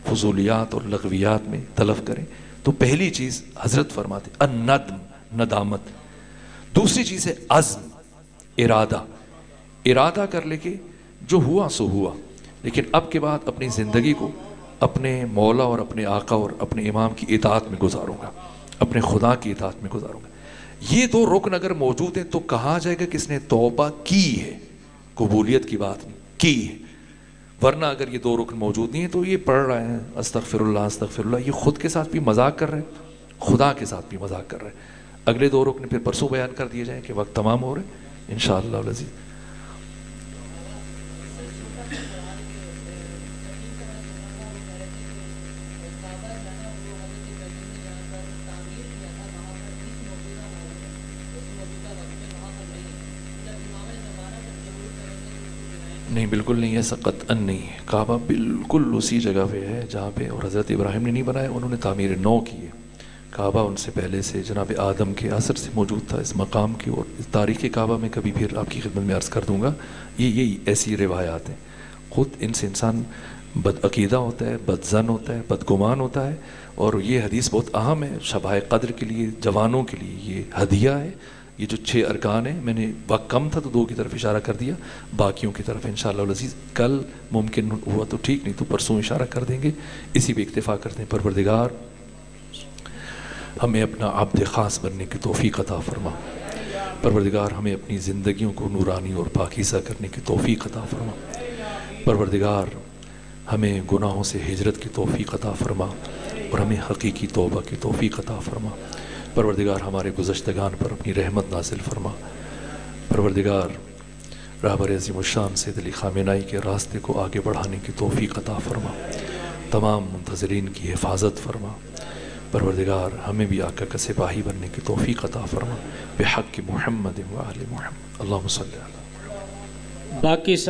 فضولیات اور لغویات میں تلف کریں؟ تو پہلی چیز حضرت فرماتے الندم، ندامت۔ دوسری چیز ہے عزم، ارادہ۔ ارادہ کر لے کہ جو ہوا سو ہوا، لیکن اب کے بعد اپنی زندگی کو اپنے مولا اور اپنے آقا اور اپنے امام کی اطاعت میں گزاروں گا، اپنے خدا کی اطاعت میں گزاروں گا۔ یہ دو رکن اگر موجود ہیں تو کہا جائے گا کس نے توبہ کی ہے، قبولیت کی بات نہیں کی ہے۔ ورنہ اگر یہ دو رکن موجود نہیں ہیں تو یہ پڑھ رہے ہیں استغفر اللہ استغفر اللہ، یہ خود کے ساتھ بھی مذاق کر رہے ہیں، خدا کے ساتھ بھی مذاق کر رہے ہیں۔ اگلے دو رکن پھر پرسوں بیان کر دیے جائیں کہ وقت تمام ہو رہے ہیں انشاءاللہ العزیز۔ نہیں بالکل نہیں، ایسا قطعاً نہیں ہے۔ کعبہ بالکل اسی جگہ پہ ہے جہاں پہ، اور حضرت ابراہیم نے نہیں بنایا، انہوں نے تعمیر نو کی ہے۔ کعبہ ان سے پہلے سے جناب آدم کے اثر سے موجود تھا اس مقام کی، اور تاریخ کعبہ میں کبھی پھر آپ کی خدمت میں عرض کر دوں گا۔ یہ ایسی روایات ہیں، خود ان سے انسان بد عقیدہ ہوتا ہے، بد ظن ہوتا ہے، بدگمان ہوتا ہے، اور یہ حدیث بہت اہم ہے شبائے قدر کے لیے، جوانوں کے لیے یہ ہدیہ ہے۔ یہ جو 6 ارکان ہیں، میں نے وقت کم تھا تو 2 کی طرف اشارہ کر دیا، باقیوں کی طرف انشاءاللہ العزیز کل ممکن ہوا تو ٹھیک، نہیں تو پرسوں اشارہ کر دیں گے۔ اسی پہ اکتفا کرتے ہیں۔ پروردگار ہمیں اپنا عبد خاص بننے کی توفیق عطا فرما، پروردگار ہمیں اپنی زندگیوں کو نورانی اور پاکیزہ کرنے کی توفیق عطا فرما، پروردگار ہمیں گناہوں سے ہجرت کی توفیق عطا فرما اور ہمیں حقیقی توبہ کی توفیق عطا فرما، پروردگار ہمارے گزشتگان پر اپنی رحمت نازل فرما، پروردگار رہبر عظیم الشان سید علی خامنہئی کے راستے کو آگے بڑھانے کی توفیق عطا فرما، تمام منتظرین کی حفاظت فرما، پروردگار ہمیں بھی آقا کا سپاہی بننے کی توفیق عطا فرما، بحق محمد و آل محمد، اللہم صلی اللہ۔ باقی